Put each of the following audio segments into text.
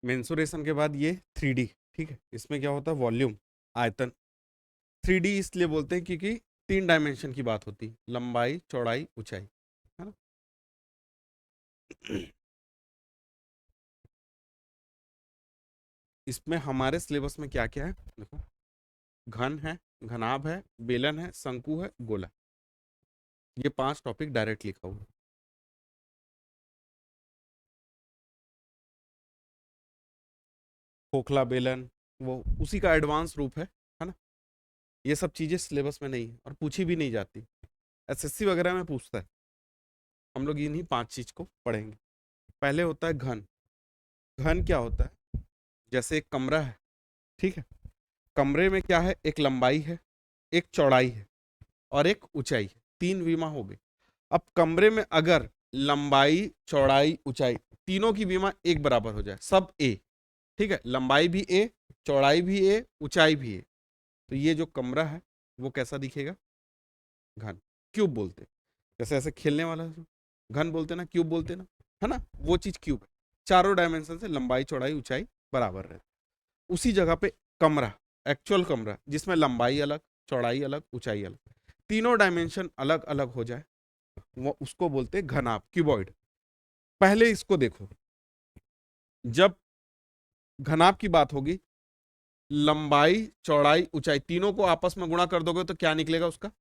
Mensuration के बाद ये 3D, ठीक है। इसमें क्या होता है, वॉल्यूम, आयतन। 3D इसलिए बोलते हैं क्योंकि 3 डायमेंशन की बात होती है, लंबाई, चौड़ाई, ऊंचाई, है ना। इसमें हमारे सिलेबस में क्या क्या है देखो, घन है, घनाभ है, बेलन है, शंकु है, गोला। ये 5 टॉपिक डायरेक्ट लिखा हुआ है। खोखला बेलन, वो उसी का एडवांस रूप है ना। ये सब चीजें सिलेबस में नहीं है और पूछी भी नहीं जाती। एसएससी वगैरह में पूछता है। हम लोग इन्हीं 5 चीज को पढ़ेंगे। पहले होता है घन। घन क्या होता है, जैसे एक कमरा है, ठीक है। कमरे में क्या है, एक लंबाई है, एक चौड़ाई है और एक ऊंचाई है। 3 विमा हो गई। अब कमरे में अगर लंबाई, चौड़ाई, ऊंचाई, तीनों की विमा एक बराबर हो जाए, सब ए, ठीक है, लंबाई भी ए, चौड़ाई भी ए, ऊंचाई भी ए, तो ये जो कमरा है वो कैसा दिखेगा, घन। क्यूब बोलते हैं। जैसे ऐसे खेलने वाला है, घन बोलते ना, क्यूब बोलते ना, है ना, वो चीज क्यूब है। चारों डायमेंशन से लंबाई, चौड़ाई, ऊंचाई बराबर रहती। उसी जगह पे कमरा, एक्चुअल कमरा, जिसमें लंबाई अलग, चौड़ाई अलग, ऊंचाई अलग, तीनों डायमेंशन अलग अलग हो जाए, वो उसको बोलते हैं घनाभ, क्यूबॉइड। पहले इसको देखो, जब घनाभ की बात होगी, लंबाई, चौड़ाई, ऊंचाई तीनों को आपस में गुणा कर दोगे तो क्या निकलेगा उसका,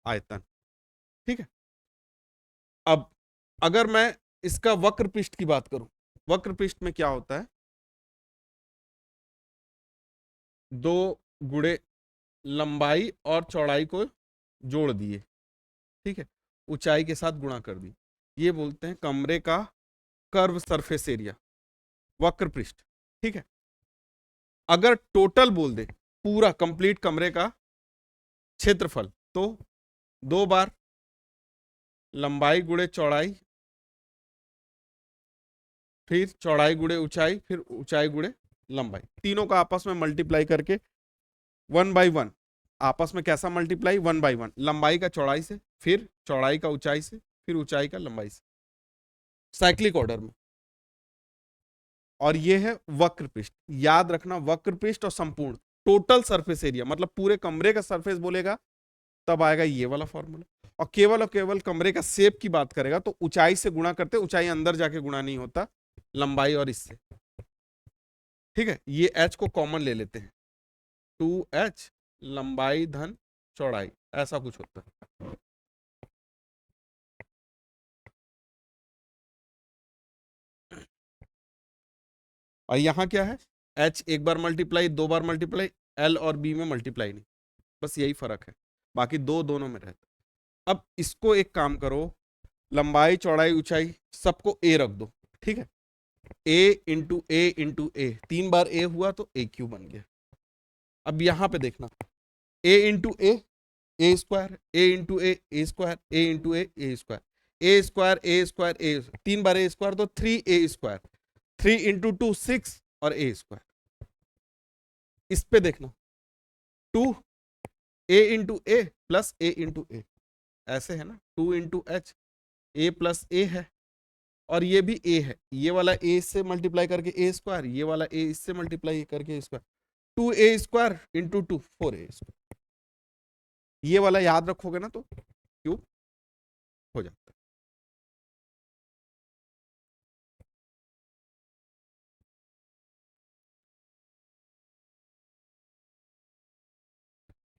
आयतन, ठीक है। अब अगर मैं इसका वक्र पृष्ठ की बात करूं, वक्र पृष्ठ में क्या होता है, दो गुणे लंबाई और चौड़ाई को जोड़ दिए, ठीक है, ऊंचाई के साथ गुणा कर दी, ये बोलते हैं कमरे का कर्व सरफेस एरिया, वक्र पृष्ठ, ठीक है। अगर टोटल बोल दे, पूरा कंप्लीट कमरे का क्षेत्रफल, तो 2 बार लंबाई गुणे चौड़ाई, फिर चौड़ाई गुणे ऊंचाई, फिर ऊंचाई गुणे लंबाई, तीनों का आपस में मल्टीप्लाई करके 1/1, आपस में कैसा मल्टीप्लाई, 1/1, लंबाई का चौड़ाई से, फिर चौड़ाई का ऊंचाई से, फिर ऊंचाई का लंबाई से, साइक्लिक ऑर्डर में। और ये है वक्र पृष्ठ। याद रखना, वक्र पृष्ठ और संपूर्ण, टोटल सरफेस एरिया, मतलब पूरे कमरे का सरफेस बोलेगा तब आएगा ये वाला फॉर्मूला। और केवल कमरे का शेप की बात करेगा तो ऊंचाई से गुणा करते, ऊंचाई अंदर जाके गुणा नहीं होता, लंबाई और इससे, ठीक है। ये एच को कॉमन ले लेते हैं, 2h, लंबाई धन चौड़ाई, ऐसा कुछ होता है। और यहां क्या है, एच एक बार मल्टीप्लाई, 2 बार मल्टीप्लाई, एल और बी में मल्टीप्लाई नहीं, बस यही फर्क है, बाकी दो दोनों में रहता। अब इसको एक काम करो, लंबाई, चौड़ाई, ऊंचाई सबको ए रख दो, ठीक है। ए इंटू ए, 3 बार ए हुआ तो ए क्यू बन गया। अब यहां पे देखना, ए इंटू ए स्क्वायर, ए इंटू ए स्क्वायर, ए इंटू ए स्क्वायर, ए स्क्वायर, ए स्क्वायर, ए, 3 बार ए स्क्वायर तो 3a स्क्वायर, 3 इंटू 2 6 और ए स्क्वायर। इस पे देखना, 2a इंटू ए प्लस ए इंटू ए, ऐसे है ना, 2 इंटू h, ए प्लस ए है, और ये भी ए है, ये वाला ए से मल्टीप्लाई करके ए स्क्वायर, ये वाला ए इससे मल्टीप्लाई करके a square, 2a square into 2 4a square, ये वाला याद रखोगे ना तो क्यूब हो जाता है।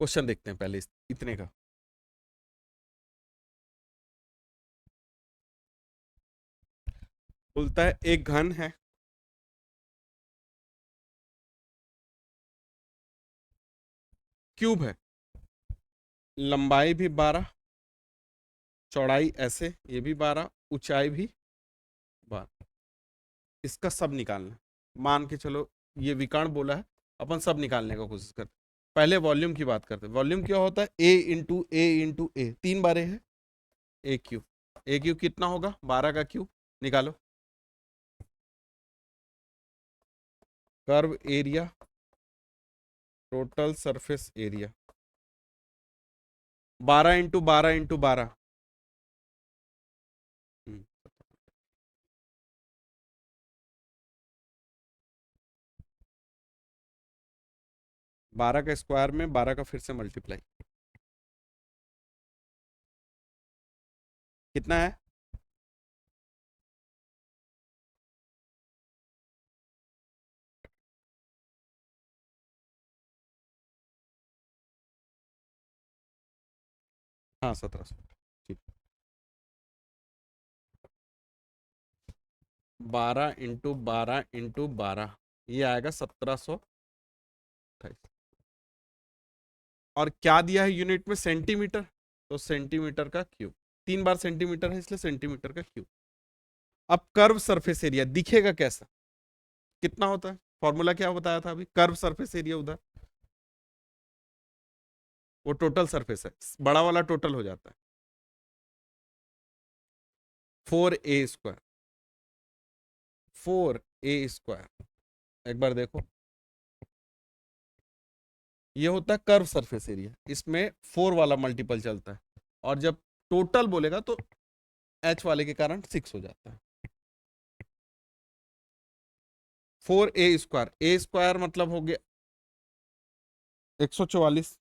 क्वेश्चन देखते हैं पहले इतने का। बोलता है एक घन है, क्यूब है, लंबाई भी 12, चौड़ाई ऐसे ये भी 12, ऊंचाई भी 12, इसका सब निकालना। मान के चलो ये विकर्ण बोला है, अपन सब निकालने का कोशिश करते। पहले वॉल्यूम की बात करते हैं। वॉल्यूम क्या होता है, ए इंटू ए, 3 बार ए है, ए क्यूब, ए क्यूब कितना होगा, 12 का क्यूब, निकालो। Curve area, total surface area, 12 into 12 into 12, 12 का स्क्वायर में 12 का फिर से मल्टीप्लाई, कितना है? हाँ 1700, ठीक। 12 × 12 × 12, ये आएगा 1728। और क्या दिया है यूनिट में? सेंटीमीटर, तो सेंटीमीटर का क्यूब, 3 बार सेंटीमीटर है इसलिए सेंटीमीटर का क्यूब। अब कर्व सरफेस एरिया दिखेगा कैसा, कितना होता है? फॉर्मूला क्या बताया था अभी? कर्व सरफेस एरिया उधर, वो टोटल सरफेस है, बड़ा वाला टोटल हो जाता है 4a²। 4a², एक बार देखो, ये होता है कर्व सरफेस एरिया, इसमें 4 वाला मल्टीपल चलता है, और जब टोटल बोलेगा तो h वाले के कारण 6 हो जाता है। 4a², a² मतलब हो गया 144,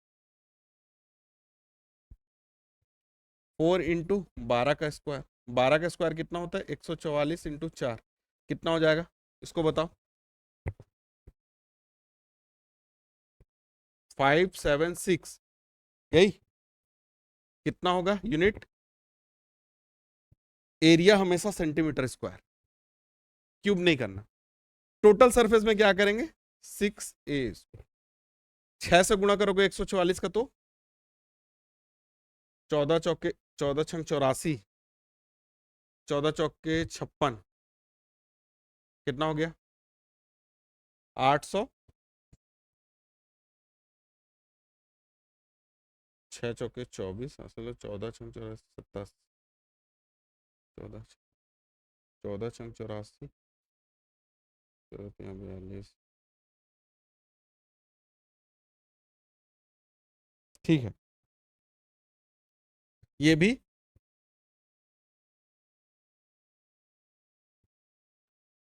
4 × 12 का स्क्वायर, 12 का स्क्वायर कितना होता है? 144 × 4, कितना हो जाएगा इसको बताओ? 576, यही कितना होगा यूनिट? एरिया हमेशा सेंटीमीटर स्क्वायर, क्यूब नहीं करना। टोटल सरफेस में क्या करेंगे? 6a, 6 से गुणा करोगे 144 का तो 14 चौके 14 छंग 84, 14 चौके 56, कितना हो गया? 800, 6 चौके 24, असल 14 छंग 84, 27, 14, 14 छंग 84, 42, ठीक है। ये भी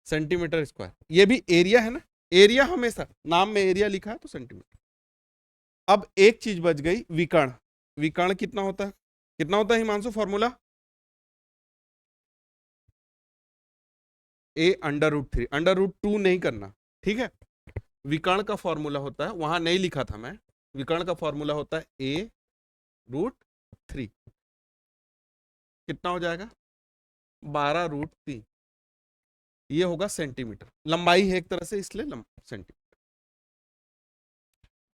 सेंटीमीटर स्क्वायर, ये भी एरिया है ना, एरिया हमेशा नाम में एरिया लिखा है तो सेंटीमीटर। अब एक चीज बच गई, विकर्ण। विकर्ण कितना होता है? कितना होता है हिमांशु फॉर्मूला? a√3, √2 नहीं करना, ठीक है। विकर्ण का फॉर्मूला होता है, वहां नहीं लिखा था मैं, विकर्ण का फॉर्मूला होता है a√3, कितना हो जाएगा? 12√3, ये होगा सेंटीमीटर, लंबाई है एक तरह से इसलिए सेंटीमीटर।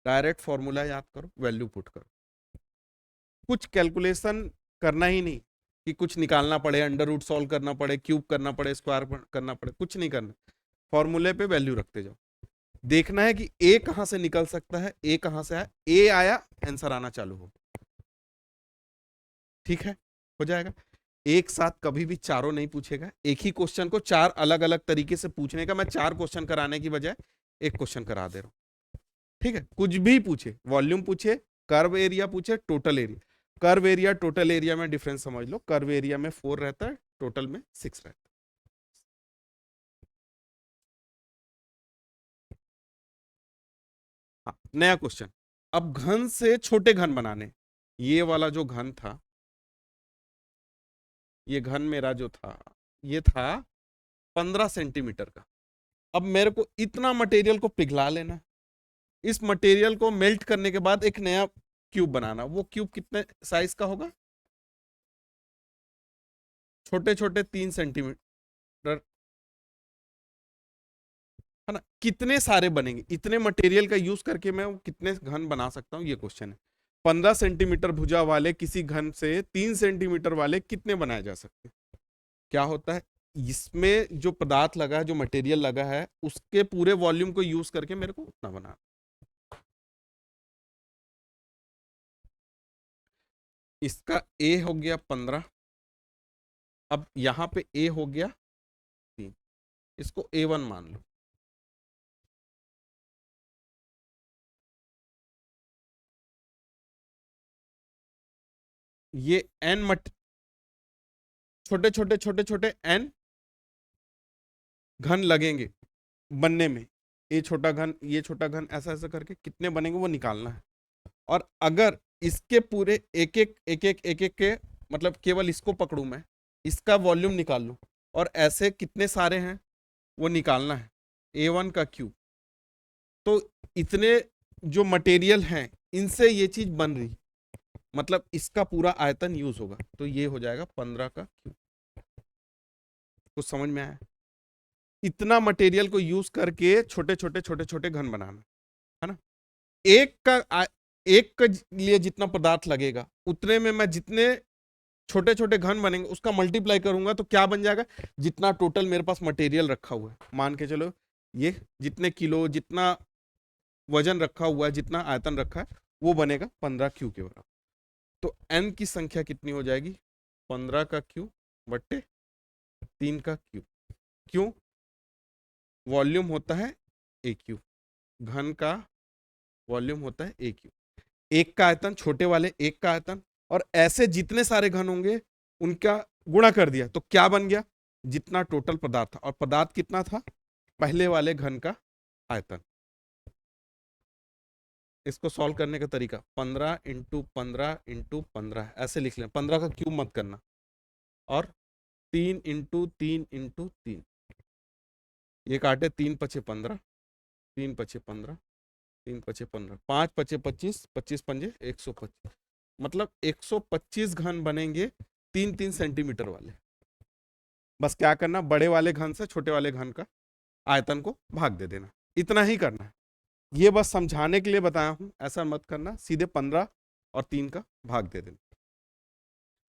डायरेक्ट फॉर्मूला याद करो, वैल्यू पुट करो, कुछ कैलकुलेशन करना ही नहीं कि कुछ निकालना पड़े, अंडर रूट सॉल्व करना पड़े, क्यूब करना पड़े, स्क्वायर करना पड़े, कुछ नहीं करना। फॉर्मूले पे वैल्यू रखते जाओ, देखना है कि ए कहां से निकल सकता है, ए कहां से आया, ए आया आंसर आना चालू हो, ठीक है, हो जाएगा। एक साथ कभी भी चारों नहीं पूछेगा, एक ही क्वेश्चन को 4 अलग अलग तरीके से पूछने का, मैं 4 क्वेश्चन कराने की बजाय एक क्वेश्चन करा दे रहा हूं, ठीक है। कुछ भी पूछे, वॉल्यूम पूछे, कर्व एरिया पूछे, total area, curve area total area में डिफरेंस समझ लो, कर्व एरिया में 4 रहता है, टोटल में 6 रहता है। हाँ, नया क्वेश्चन। अब घन से छोटे घन बनाने, ये वाला जो घन था, ये घन मेरा जो था, ये था 15 सेंटीमीटर का। अब मेरे को इतना मटेरियल को पिघला लेना, इस मटेरियल को मेल्ट करने के बाद एक नया क्यूब बनाना। वो क्यूब कितने साइज का होगा? छोटे छोटे 3 सेंटीमीटर, है ना। कितने सारे बनेंगे, इतने मटेरियल का यूज करके मैं कितने घन बना सकता हूँ, ये क्वेश्चन है। 15 सेंटीमीटर भुजा वाले किसी घन से 3 सेंटीमीटर वाले कितने बनाए जा सकते हैं? क्या होता है, इसमें जो पदार्थ लगा है, जो मटेरियल लगा है, उसके पूरे वॉल्यूम को यूज करके मेरे को उतना बना। इसका ए हो गया 15, अब यहां पे ए हो गया 3, इसको A1 मान लो। ये एन मट छोटे छोटे छोटे छोटे एन घन लगेंगे बनने में, ये छोटा घन, ये छोटा घन, ऐसा ऐसा करके कितने बनेंगे वो निकालना है। और अगर इसके पूरे एक एक के मतलब केवल इसको पकड़ू मैं, इसका वॉल्यूम निकाल लूं, और ऐसे कितने सारे हैं वो निकालना है, A1 का क्यूब। तो इतने जो मटेरियल हैं इनसे ये चीज बन रही, मतलब इसका पूरा आयतन यूज होगा, तो ये हो जाएगा 15 का क्यूब। कुछ समझ में आया? इतना मटेरियल को यूज करके छोटे छोटे छोटे छोटे घन बनाना है ना। एक के लिए जितना पदार्थ लगेगा उतने में मैं जितने छोटे छोटे घन बनेंगे उसका मल्टीप्लाई करूंगा तो क्या बन जाएगा, जितना टोटल मेरे पास मटेरियल रखा हुआ है, मान के चलो ये जितने किलो, जितना वजन रखा हुआ है, जितना आयतन रखा है, वो बनेगा 15 क्यू के बराबर। तो n की संख्या कितनी हो जाएगी, 15 का क्यू बट्टे 3 का क्यू। क्यों? वॉल्यूम होता है ए क्यू, घन का वॉल्यूम होता है ए क्यू, एक का आयतन, छोटे वाले एक का आयतन, और ऐसे जितने सारे घन होंगे उनका गुणा कर दिया तो क्या बन गया, जितना टोटल पदार्थ था। और पदार्थ कितना था, पहले वाले घन का आयतन। इसको सॉल्व करने का तरीका 15 इंटू 15 इंटू 15 ऐसे लिख लें, 15 का क्यूब मत करना, और 3 इंटू 3 इंटू 3, ये काटे 3 पचे 15, 3 पचे 15, 3 पचे 15, 5 पचे 25, 25 पंजे 125, मतलब 125 घन बनेंगे 3-3 सेंटीमीटर वाले। बस क्या करना, बड़े वाले घन से छोटे वाले घन का आयतन को भाग दे देना, इतना ही करना है। ये बस समझाने के लिए बताया हूं, ऐसा मत करना, सीधे 15 और 3 का भाग दे देना।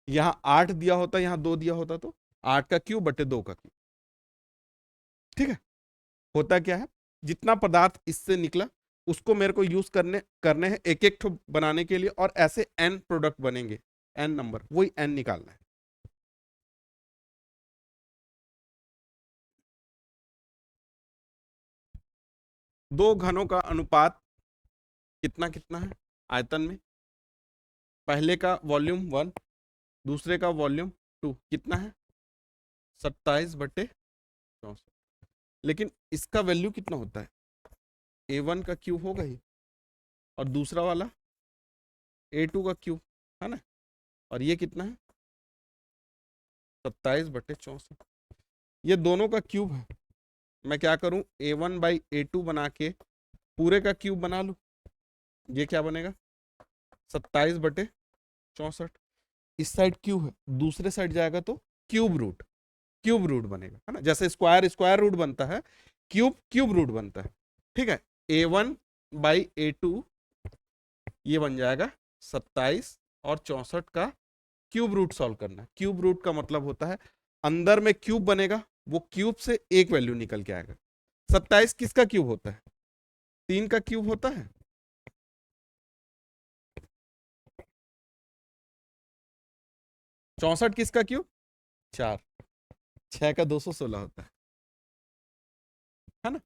यहां 8 दिया होता, यहां 2 दिया होता तो 8 का क्यूब बटे 2 का क्यूब। ठीक है, होता क्या है, जितना पदार्थ इससे निकला उसको मेरे को यूज करने हैं एक एक ठो बनाने के लिए, और ऐसे n प्रोडक्ट बनेंगे, n नंबर, वही n निकालना है। दो घनों का अनुपात कितना कितना है आयतन में, पहले का वॉल्यूम 1, दूसरे का वॉल्यूम 2, कितना है 27/64। लेकिन इसका वैल्यू कितना होता है, A1 का क्यूब होगा ही, और दूसरा वाला A2 का क्यूब है ना, और ये कितना है 27/64, ये दोनों का क्यूब है। मैं क्या करूं, A1/A2 बना के पूरे का क्यूब बना लूं, ये क्या बनेगा 27/64। इस साइड क्यूब है, दूसरे साइड जाएगा तो क्यूब रूट, क्यूब रूट बनेगा है ना, जैसे स्क्वायर स्क्वायर रूट बनता है, क्यूब क्यूब रूट बनता है। ठीक है, A1/A2 ये बन जाएगा 27, और 64 का क्यूब रूट सॉल्व करना है। क्यूब रूट का मतलब होता है अंदर में क्यूब बनेगा, वो क्यूब से एक वैल्यू निकल के आएगा। 27 किसका क्यूब होता है, 3 का क्यूब होता है। 64 किसका क्यूब, 4, 6 का 216 होता है ना।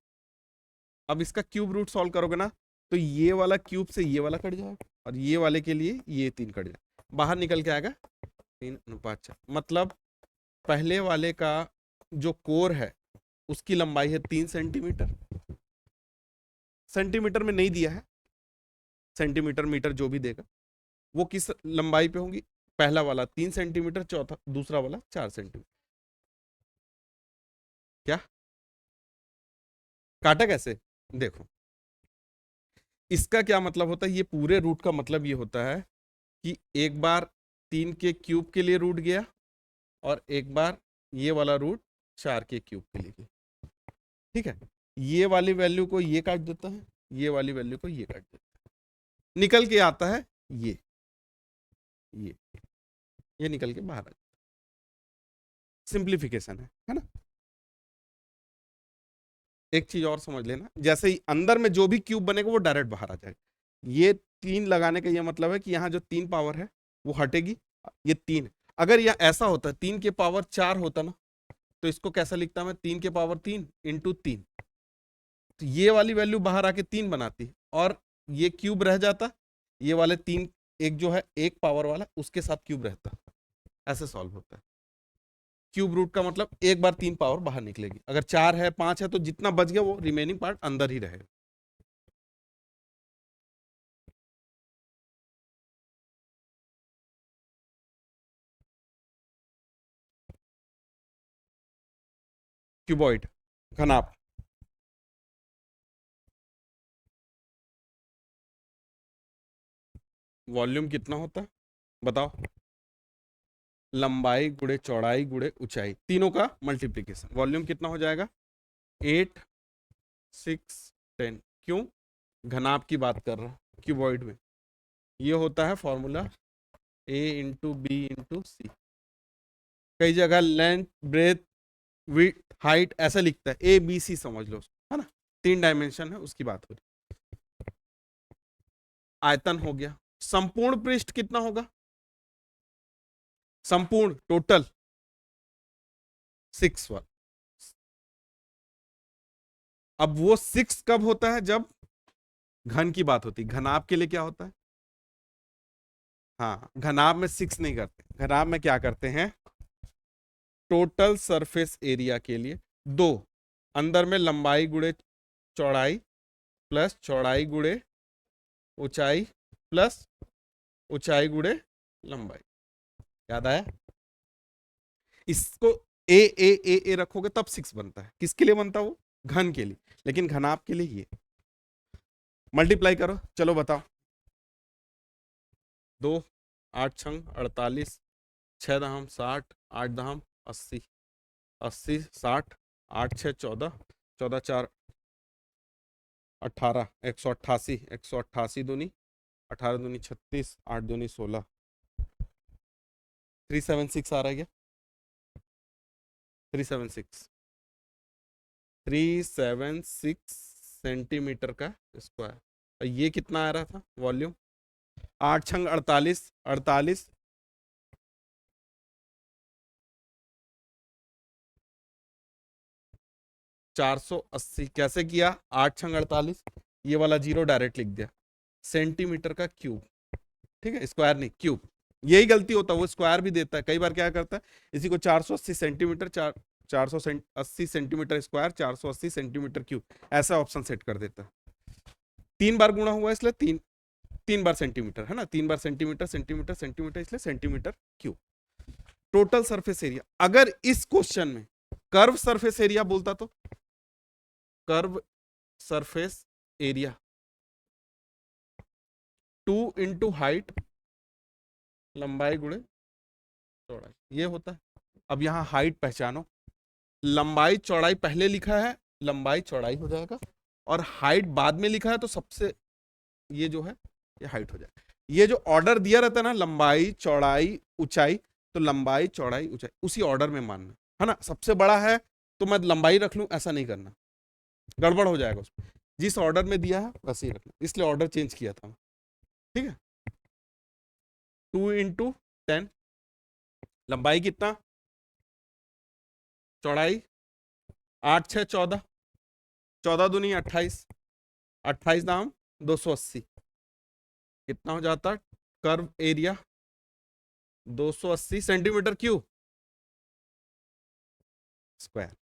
अब इसका क्यूब रूट सॉल्व करोगे ना, तो ये वाला क्यूब से ये वाला कट जाएगा, और ये वाले के लिए ये 3 कट जाएगा, बाहर निकल के आएगा 3:4। मतलब पहले वाले का जो कोर है उसकी लंबाई है 3 सेंटीमीटर, सेंटीमीटर में नहीं दिया है, सेंटीमीटर मीटर जो भी देगा वो किस लंबाई पे होंगी, पहला वाला 3 सेंटीमीटर, चौथा दूसरा वाला 4 सेंटीमीटर। क्या काटा कैसे, देखो इसका क्या मतलब होता है, ये पूरे रूट का मतलब ये होता है कि एक बार 3 के क्यूब के लिए रूट गया, और एक बार ये वाला रूट 4 के क्यूब के लिए गया। ठीक है, ये वाली वैल्यू को ये काट देता है, ये वाली वैल्यू को ये काट देता है, निकल के आता है ये ये ये निकल के बाहर आ जाता है। सिंप्लीफिकेशन है ना। एक चीज और समझ लेना, जैसे ही अंदर में जो भी क्यूब बनेगा वो डायरेक्ट बाहर आ जाएगा। ये 3 लगाने का ये मतलब है कि यहाँ जो 3 पावर है वो हटेगी, ये 3 है। अगर यह ऐसा होता है 3 के पावर 4 होता ना, तो इसको कैसा लिखता मैं, 3 के पावर 3 इंटू 3, तो ये वाली वैल्यू बाहर आके 3 बनाती, और ये क्यूब रह जाता, ये वाले 3 एक जो है एक पावर वाला उसके साथ क्यूब रहता, ऐसे सॉल्व होता है। क्यूब रूट का मतलब एक बार 3 पावर बाहर निकलेगी, अगर 4 है 5 है तो जितना बच गया वो रिमेनिंग पार्ट अंदर ही रहेगा। क्यूबॉइड, घनाभ। वॉल्यूम कितना होता है बताओ? लंबाई गुड़े चौड़ाई गुड़े ऊंचाई, तीनों का मल्टीप्लीकेशन। वॉल्यूम कितना हो जाएगा? 8 6 10। क्यों? घनाभ की बात कर रहा हूं क्यूबॉइड में। ये होता है formula a into b into c. कई जगह लेंथ ब्रेथ विड्थ हाइट ऐसा लिखता है, ए बी सी समझ लो, है ना? 3 डायमेंशन है, उसकी बात हो रही। आयतन हो गया। संपूर्ण पृष्ठ कितना होगा? संपूर्ण टोटल 6 1। अब वो 6 कब होता है? जब घन की बात होती है। घनाभ के लिए क्या होता है? हाँ, घनाभ में 6 नहीं करते, घनाभ में क्या करते हैं? टोटल सरफेस एरिया के लिए 2, अंदर में लंबाई गुड़े चौड़ाई प्लस चौड़ाई गुड़े ऊंचाई प्लस ऊंचाई गुड़े लंबाई। याद आया? इसको ए ए ए ए रखोगे तब 6 बनता है। किसके लिए बनता है वो? घन के लिए। लेकिन घनाभ के लिए ये मल्टीप्लाई करो, चलो बताओ। 2 8 छंग 48, 6 दहम 60, 8 दहम 80, 80 60, 8 6 14, 14 4 18, 188, 188 दूनी 18 दूनी 36, 8 दूनी 16, 376 आ रहा है क्या? 376 376 सेंटीमीटर का स्क्वायर। ये कितना आ रहा था वॉल्यूम? 8 छंग 48, 48 480। कैसे किया? 8 छंग 48, ये वाला जीरो डायरेक्ट लिख दिया, सेंटीमीटर का क्यूब। ठीक है, स्क्वायर नहीं क्यूब। यही गलती होता है, वो स्क्वायर भी देता है कई बार। क्या करता है इसी को 480 centimetre 480 centimetre square 480 centimetre cube ऐसा ऑप्शन सेट कर देता है। 3 बार गुणा हुआ इसलिए 3 बार सेंटीमीटर, है ना? 3 बार सेंटीमीटर सेंटीमीटर सेंटीमीटर, इसलिए centimetre cube. Total surface area, अगर इस क्वेश्चन में कर्व सरफेस एरिया बोलता तो curve surface area 2 into height लंबाई गुणे चौड़ाई, ये होता है। अब यहां हाइट पहचानो, लंबाई चौड़ाई पहले लिखा है, लंबाई चौड़ाई हो जाएगा, और हाइट बाद में लिखा है तो सबसे ये जो है ये हाइट हो जाएगा। ये जो ऑर्डर दिया रहता है ना, लंबाई चौड़ाई ऊंचाई, तो लंबाई चौड़ाई ऊंचाई उसी ऑर्डर में मानना, है ना? सबसे बड़ा है तो मैं लंबाई रख लूं, ऐसा नहीं करना, गड़बड़ हो जाएगा उसमें। जिस ऑर्डर में दिया है वैसे ही रखना, इसलिए ऑर्डर चेंज किया था। ठीक है, 2 इंटू 10, लंबाई कितना? चौड़ाई 8 6 14, 14 दूनी 28, 28 दाम 280, कितना हो जाता? Curve area 280 centimetre cube square.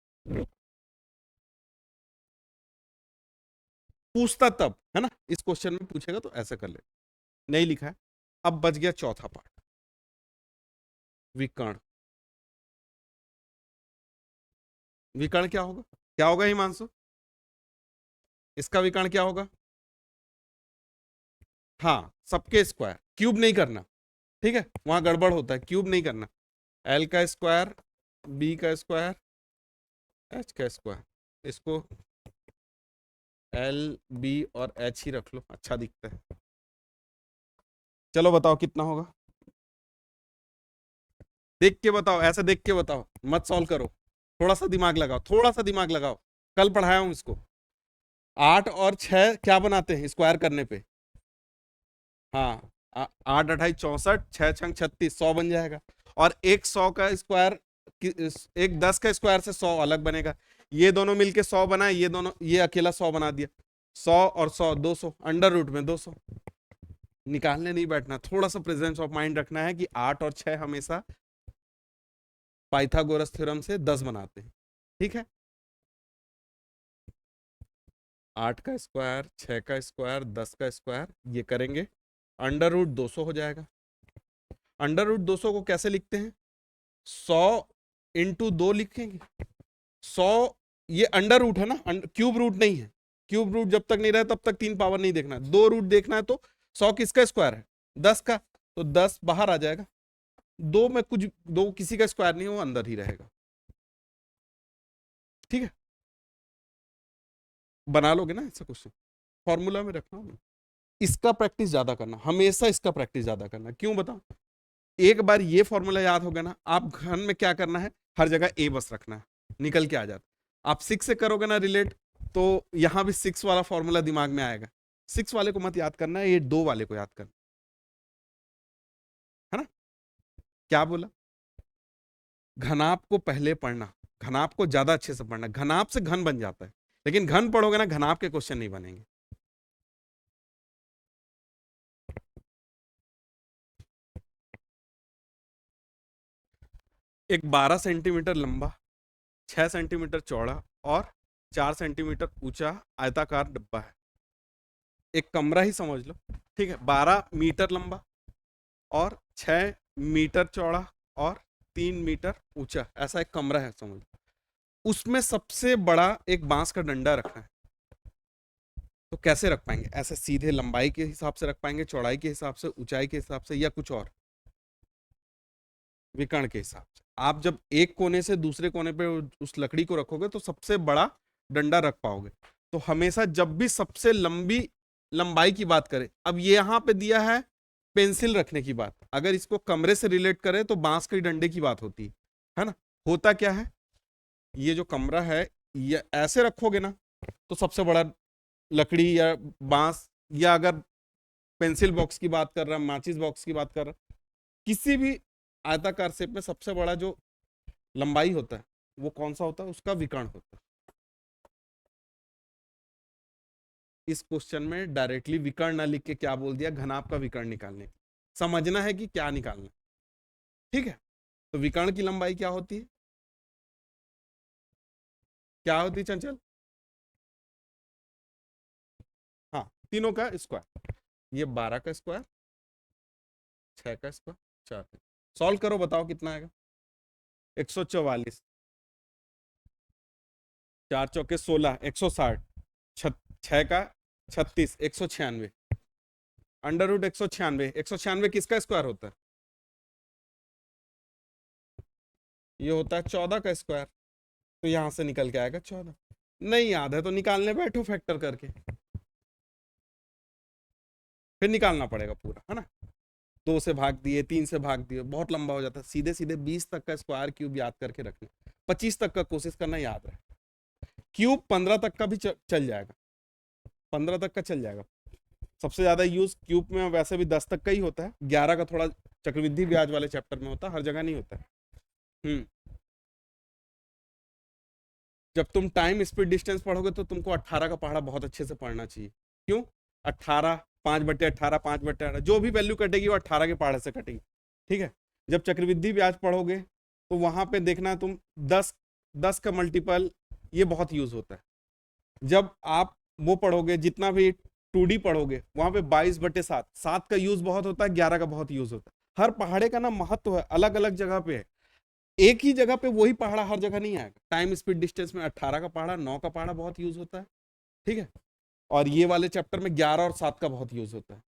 पूछता तब, है ना? इस क्वेश्चन में पूछेगा तो ऐसा कर ले, नहीं लिखा है। अब बच गया चौथा पार्ट, विकर्ण। विकर्ण क्या होगा? क्या होगा हिमांशु? इसका विकर्ण क्या होगा? हाँ, सबके स्क्वायर, क्यूब नहीं करना। ठीक है, वहां गड़बड़ होता है, क्यूब नहीं करना। एल का स्क्वायर, बी का स्क्वायर, एच का स्क्वायर। इसको एल बी और एच ही रख लो, अच्छा दिखता है। चलो बताओ कितना होगा, देख के बताओ, ऐसा देख के बताओ, मत सॉल्व करो, थोड़ा सा दिमाग लगाओ, थोड़ा सा दिमाग लगाओ। कल पढ़ाया हूं इसको। 8 और 6 क्या बनाते हैं स्क्वायर करने पे? हाँ, 8 28 64, 6 छंग 36, 100 बन जाएगा। और एक 100 का स्क्वायर, एक 10 का स्क्वायर से 100 अलग बनेगा। ये दोनों मिलके 100 बनाए, ये दोनों, ये अकेला 100 बना दिया। 100 और 100 200, अंडर रूट में 200। निकालने नहीं बैठना, थोड़ा सा प्रेजेंस ऑफ माइंड रखना है कि 8 और 6 हमेशा पाइथागोरस थ्योरम से 10 बनाते हैं, ठीक है। 8 का स्क्वायर, 6 का स्क्वायर, 10 का स्क्वायर, ये करेंगे, अंडर रूट 200 हो जाएगा। अंडर रूट 200 को कैसे लिखते हैं? 100 इंटू 2 लिखेंगे। 100, ये अंडर रूट है ना, क्यूब रूट नहीं है। क्यूब रूट जब तक नहीं रहे तब तक 3 पावर नहीं देखना है, 2 रूट देखना है। तो 100 किसका स्क्वायर है? 10 का, तो 10 बाहर आ जाएगा। 2 में कुछ, 2 किसी का स्क्वायर नहीं है, वो अंदर ही रहेगा, ठीक है। बना लोगे ना ऐसा क्वेश्चन, फॉर्मूला में रखना होगा। इसका प्रैक्टिस ज्यादा करना, हमेशा इसका प्रैक्टिस ज्यादा करना। क्यों बताओ? एक बार ये फॉर्मूला याद हो गया ना, आप घन में क्या करना है, हर जगह ए बस रखना है, निकल के आ जाता। आप 6 से करोगे ना रिलेट, तो यहां भी 6 वाला फॉर्मूला दिमाग में आएगा। 6 वाले को मत याद करना है, ये 2 वाले को याद करना है ना। क्या बोला? घनाप को पहले पढ़ना, घनाप को ज्यादा अच्छे से पढ़ना, घनाप से घन बन जाता है। लेकिन घन पढ़ोगे ना, घनाप के क्वेश्चन नहीं बनेंगे। एक 12 सेंटीमीटर लंबा, 6 सेंटीमीटर चौड़ा और 4 सेंटीमीटर ऊंचा आयताकार डिब्बा है। एक कमरा ही समझ लो, ठीक है। 12 मीटर लंबा और 6 मीटर चौड़ा और 3 मीटर ऊंचा, ऐसा एक कमरा है समझ लो। उसमें सबसे बड़ा एक बांस का डंडा रखा है। तो कैसे रख पाएंगे? ऐसे सीधे लंबाई के हिसाब से रख पाएंगे, चौड़ाई के हिसाब से, ऊंचाई के हिसाब से, या कुछ और? विकर्ण के हिसाब से। आप जब एक कोने से दूसरे कोने पे उस लकड़ी को रखोगे तो सबसे बड़ा डंडा रख पाओगे। तो हमेशा जब भी सबसे लंबी लंबाई की बात करें, अब ये यहां पे दिया है पेंसिल रखने की बात, अगर इसको कमरे से रिलेट करें तो बांस के डंडे की बात होती है ना। होता क्या है, ये जो कमरा है, ये ऐसे रखोगे ना तो सबसे बड़ा लकड़ी या बांस, या अगर पेंसिल बॉक्स की बात कर रहा है, माचिस बॉक्स की बात कर रहा है, किसी भी आयताकार शेप में सबसे बड़ा जो लंबाई होता है वो कौन सा होता है? उसका विकर्ण होता है। इस क्वेश्चन में डायरेक्टली विकर्ण ना लिख के क्या बोल दिया? घनाप का विकर्ण निकालने। समझना है कि क्या निकालना, ठीक है। तो विकर्ण की लंबाई क्या होती है? क्या होती है चंचल? हाँ, तीनों का स्क्वायर। ये 12 का स्क्वायर, 6 का स्क्वायर, 4 का। सॉल्व करो, बताओ कितना आएगा? 144, 4 चौके 16, 160, 6 का 36, 196। अंडर रूट 196, 196 किसका स्क्वायर होता है? ये होता है 14 का स्क्वायर। तो यहां से निकल के आएगा 14। नहीं याद है तो निकालने बैठो फैक्टर करके, फिर निकालना पड़ेगा पूरा, है ना। 2 से भाग दिए, 3 से भाग दिए, बहुत लंबा हो जाता है। सीधे सीधे 20 तक का स्क्वायर क्यूब याद करके रखना, 25 तक का कोशिश करना याद रहे। क्यूब 15 तक का भी चल जाएगा, 15 तक का चल जाएगा। सबसे ज्यादा यूज क्यूब में वैसे भी 10 तक का ही होता है, 11 का थोड़ा चक्रवृद्धि ब्याज वाले चैप्टर में होता है, हर जगह नहीं होता है। हम्म। जब तुम टाइम स्पीड डिस्टेंस पढ़ोगे तो तुमको 18 का पहाड़ा बहुत अच्छे से पढ़ना चाहिए। क्यों? 18, 5/18, 5/18, जो भी वैल्यू कटेगी वो 18 के पहाड़े से कटेगी, ठीक है। जब चक्रवृद्धि ब्याज पढ़ोगे तो वहां पे देखना तुम 10, 10 का मल्टीपल, ये बहुत यूज होता है। जब आप वो पढ़ोगे, जितना भी 2D पढ़ोगे, वहां पे 22/7, 7 का यूज बहुत होता है, 11 का बहुत यूज होता है। हर पहाड़े का ना महत्व है, अलग अलग जगह पे है। एक ही जगह पे वही पहाड़ा हर जगह नहीं आएगा। टाइम स्पीड डिस्टेंस में 18 का पहाड़ा, 9 का पहाड़ा बहुत यूज होता है, ठीक है। और ये वाले चैप्टर में 11 और 7 का बहुत यूज होता है।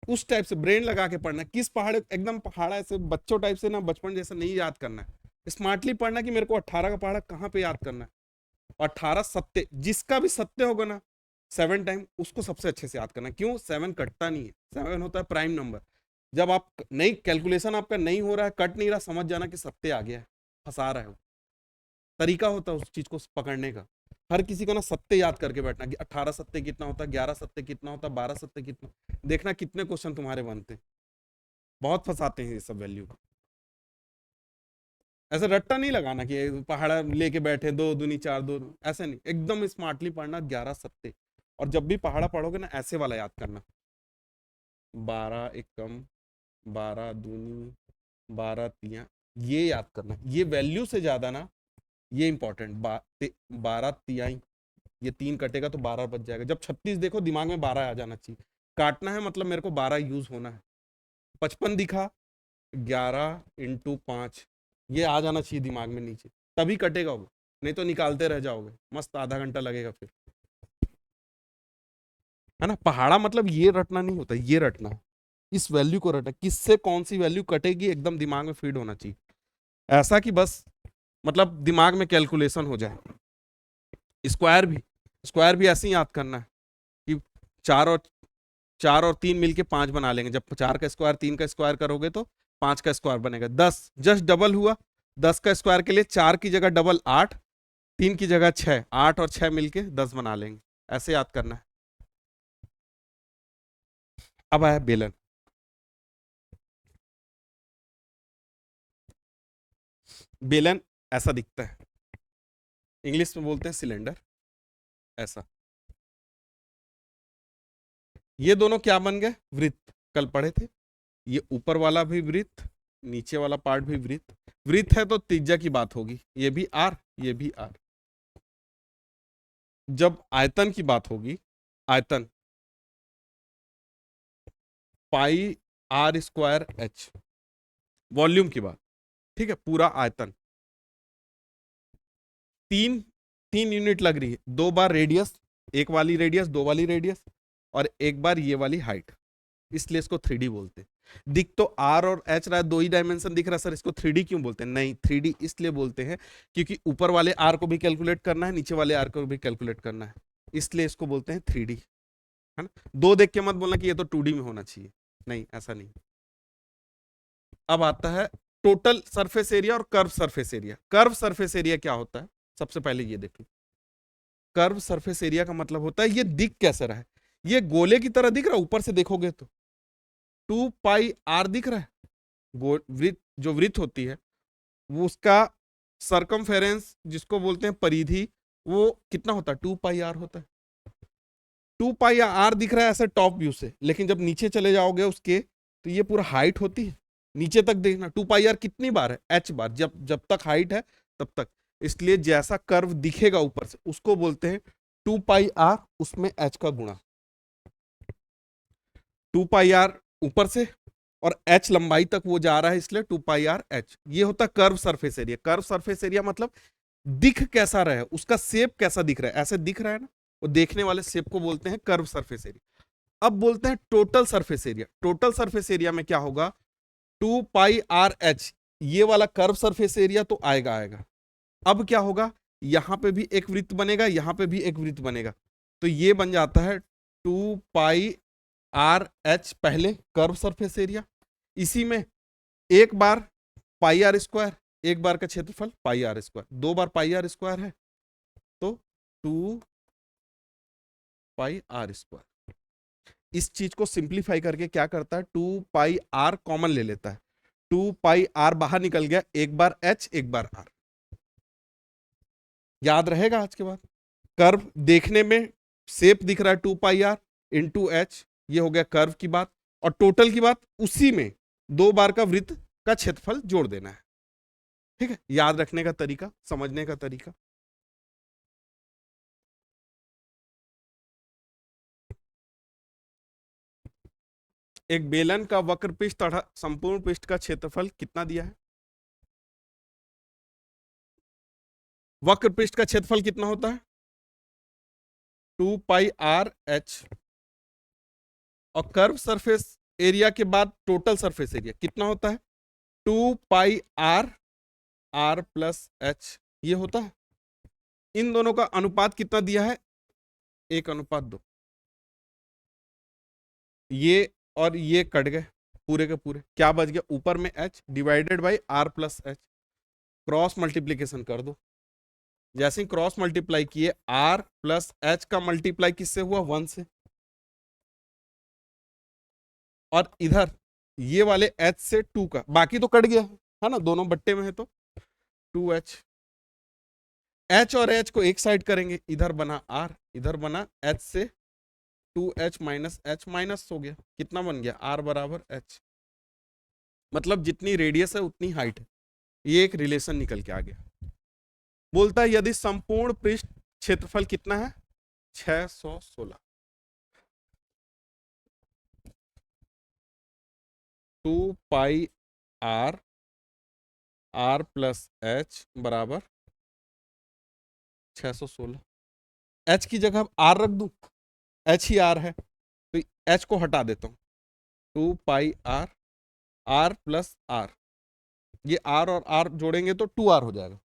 उस टाइप से ब्रेन लगा के पढ़ना, किस पहाड़े, एकदम पहाड़ा ऐसे बच्चों टाइप से ना, बचपन जैसा नहीं याद करना है। स्मार्टली पढ़ना कि मेरे को 18 का पहाड़ा कहाँ पे याद करना है। 18 सत्य, जिसका भी सत्य होगा ना 7 टाइम, उसको सबसे अच्छे से याद करना। क्यों? 7 कटता नहीं है, 7 होता है प्राइम नंबर। जब आप नहीं, कैलकुलेशन आपका नहीं हो रहा है, कट नहीं रहा, समझ जाना कि सत्य आ गया है, फंसा रहा है वो। तरीका होता है उस चीज को पकड़ने का। हर किसी को ना सत्य याद करके बैठना कि 18 सत्य कितना होता है, 11 सत्य कितना होता है, 12 सत्य कितना। देखना कितने क्वेश्चन तुम्हारे बनते हैं। बहुत फंसाते हैं ये सब वैल्यू को। ऐसे रट्टा नहीं लगाना कि पहाड़ा लेके बैठे, 2 दूनी 4, 2, ऐसे नहीं। एकदम स्मार्टली पढ़ना, 11 सत्य। और जब भी पहाड़ा पढ़ोगे ना, ऐसे वाला याद करना, 12 एकम, 12 दूनी, 12 तिया, ये याद करना है। ये वैल्यू से ज्यादा ना, ये इंपॉर्टेंट 12 तिहाई, ये 3 कटेगा तो 12 बच जाएगा। जब 36 देखो दिमाग में 12 आ जाना चाहिए। काटना है मतलब मेरे को 12 यूज होना है। 55 दिखा, 11 इंटू 5, ये आ जाना चाहिए दिमाग में नीचे, तभी कटेगा वो, नहीं तो निकालते रह जाओगे, मस्त आधा घंटा लगेगा फिर, है ना। पहाड़ा मतलब ये रटना नहीं होता, ये रटना है, इस वैल्यू को रटना, किससे कौन सी वैल्यू कटेगी एकदम दिमाग में फीड होना चाहिए, ऐसा कि बस मतलब दिमाग में कैलकुलेशन हो जाए। स्क्वायर भी ऐसे ही याद करना है कि 4 और 3 मिलके 5 बना लेंगे। जब 4 का स्क्वायर 3 का स्क्वायर करोगे तो 5 का स्क्वायर बनेगा 10, जस्ट डबल हुआ। 10 का स्क्वायर के लिए 4 की जगह डबल 8, 3 की जगह 6, 8 और 6 मिलके 10 बना लेंगे, ऐसे याद करना है। अब आया बेलन। बेलन ऐसा दिखता है, इंग्लिश में बोलते हैं सिलेंडर, ऐसा। ये दोनों क्या बन गए, वृत्त, कल पढ़े थे। ये ऊपर वाला भी वृत्त, नीचे वाला पार्ट भी वृत्त। वृत्त है तो त्रिज्या की बात होगी, ये भी आर, ये भी आर। जब आयतन की बात होगी, आयतन पाई आर स्क्वायर एच, वॉल्यूम की बात, ठीक है, पूरा आयतन। 3 यूनिट लग रही है, 2 बार रेडियस, एक वाली रेडियस, 2 वाली रेडियस, और एक बार ये वाली हाइट, इसलिए इसको 3D बोलते हैं। दिख तो आर और एच रहा है, 2 ही डायमेंशन दिख रहा है, सर इसको 3D क्यों बोलते हैं? नहीं, 3D इसलिए बोलते हैं क्योंकि ऊपर वाले आर को भी कैलकुलेट करना है, नीचे वाले आर को भी कैलकुलेट करना है, इसलिए इसको बोलते हैं 3D, है ना। 2 देख के मत बोलना कि ये तो 2D में होना चाहिए, नहीं, ऐसा नहीं। अब आता है टोटल सरफेस एरिया और curve surface area. Curve surface area क्या होता है, सबसे पहले ये देखो। कर्व सरफेस एरिया का मतलब होता है ये दिख कैसा रहा है, ये गोले की तरह दिख रहा है ऊपर से देखोगे तो, 2 पाई आर दिख रहा है। वृत्त, जो वृत्त होती है वो उसका सरकमफेरेंस जिसको बोलते हैं परिधि, वो कितना होता है, 2 पाई आर होता है। 2 पाई आर दिख रहा है ऐसे टॉप व्यू से, लेकिन जब नीचे चले जाओगे उसके तो ये पूरा हाइट होती है, नीचे तक देखना 2 पाई आर कितनी बार है, एच बार, जब जब तक हाइट है तब तक। इसलिए जैसा कर्व दिखेगा ऊपर से उसको बोलते हैं 2 पाई आर, उसमें एच का गुणा। 2 पाई आर ऊपर से और एच लंबाई तक वो जा रहा है, इसलिए 2 पाई आर एच। ये होता है curve surface area. Curve surface area मतलब दिख कैसा रहा है, उसका शेप कैसा दिख रहा है, ऐसे दिख रहा है ना, वो देखने वाले शेप को बोलते हैं कर्व सरफेस एरिया। अब बोलते हैं total surface area. Total surface area में क्या होगा, 2 पाई आर एच, ये वाला कर्व सरफेस एरिया तो आएगा आएगा। अब क्या होगा, यहां पे भी एक वृत्त बनेगा, यहां पे भी एक वृत्त बनेगा, तो ये बन जाता है 2 पाई आर एच पहले कर्व सरफेस एरिया। इसी में एक बार पाई आर स्क्वायर, एक बार का क्षेत्रफल पाई आर स्क्वायर, 2 बार पाई आर स्क्वायर है तो 2 पाई आर स्क्वायर। इस चीज को सिंप्लीफाई करके क्या करता है, 2 पाई आर कॉमन ले लेता है, 2 पाई आर बाहर निकल गया, एक बार एच एक बार आर। याद रहेगा आज के बाद। कर्व देखने में शेप दिख रहा है 2 पाई आर इंटू एच, ये हो गया कर्व की बात। और टोटल की बात, उसी में 2 बार का वृत्त का क्षेत्रफल जोड़ देना है। ठीक है, याद रखने का तरीका, समझने का तरीका। एक बेलन का वक्र पृष्ठ तथा संपूर्ण पृष्ठ का क्षेत्रफल कितना दिया है? वक्र पृष्ठ का क्षेत्रफल कितना होता है, 2 पाई आर एच। और कर्व सरफेस एरिया के बाद टोटल सरफेस एरिया कितना होता है, 2 पाई आर प्लस एच, ये होता है। इन दोनों का अनुपात कितना दिया है, 1:2। ये और ये कट गए पूरे के पूरे, क्या बच गया, ऊपर में H divided by R plus H. Cross multiplication कर दो, जैसे ही क्रॉस मल्टीप्लाई किए, आर प्लस एच का मल्टीप्लाई किससे हुआ, 1 से। और इधर ये वाले एच से 2 का, बाकी तो कट गया है ना, दोनों बट्टे में है तो 2h। एच और एच को एक साइड करेंगे, इधर बना आर, इधर बना एच से 2h माइनस एच, माइनस हो गया, कितना बन गया, आर बराबर एच। मतलब जितनी रेडियस है उतनी हाइट है। ये एक रिलेशन निकल के आ गया। बोलता है यदि संपूर्ण पृष्ठ क्षेत्रफल कितना है 616, 2 पाई आर प्लस एच बराबर 616। एच की जगह आर रख दूं, एच ही आर है तो एच को हटा देता हूं। 2 पाई आर प्लस आर, ये आर और आर जोड़ेंगे तो 2 आर हो जाएगा।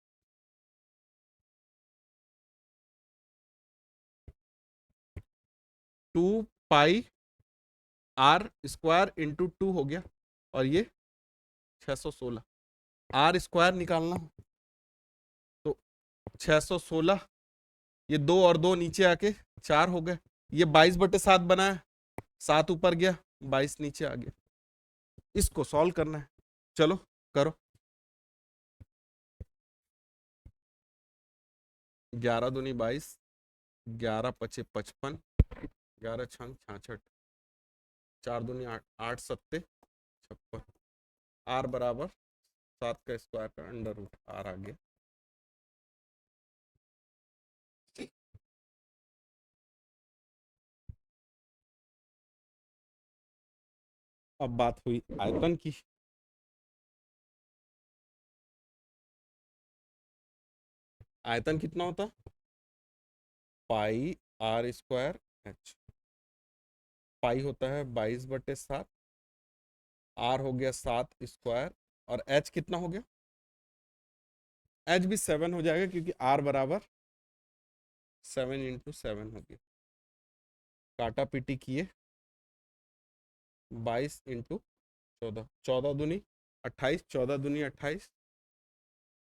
Two pi are square into 2 हो गया, और ये 616। आर स्क्वायर निकालना तो 616, ये 2 और 2 नीचे आके 4 हो गए। ये 22/7 बना है, 7 ऊपर गया 22 नीचे आ गया। इसको सॉल्व करना है, चलो करो। 11 दूनी 22, 11 पचे 55, 11 छंग 66, 4 दूनी 8, 8 सत्ते 56। आर बराबर 7 का स्क्वायर का अंडर रूट आर आ गया। अब बात हुई आयतन की। आयतन कितना होता है पाई आर स्क्वायर एच। पाई होता है 22/7, आर हो गया 7 स्क्वायर, और एच कितना हो गया, एच भी 7 हो जाएगा क्योंकि आर बराबर 7 × 7 हो गया। काटा पीटी किए 22 × 14, 14 दूनी 28, 14 दूनी 28,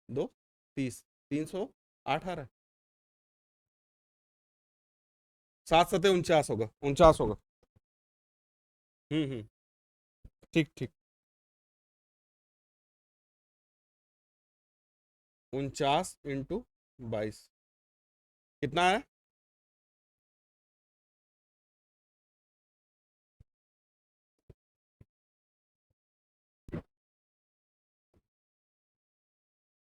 2 30, 308 आ रहा है। 7 सते 49 होगा, 49 होगा। ठीक ठीक। 49 × 22 कितना है,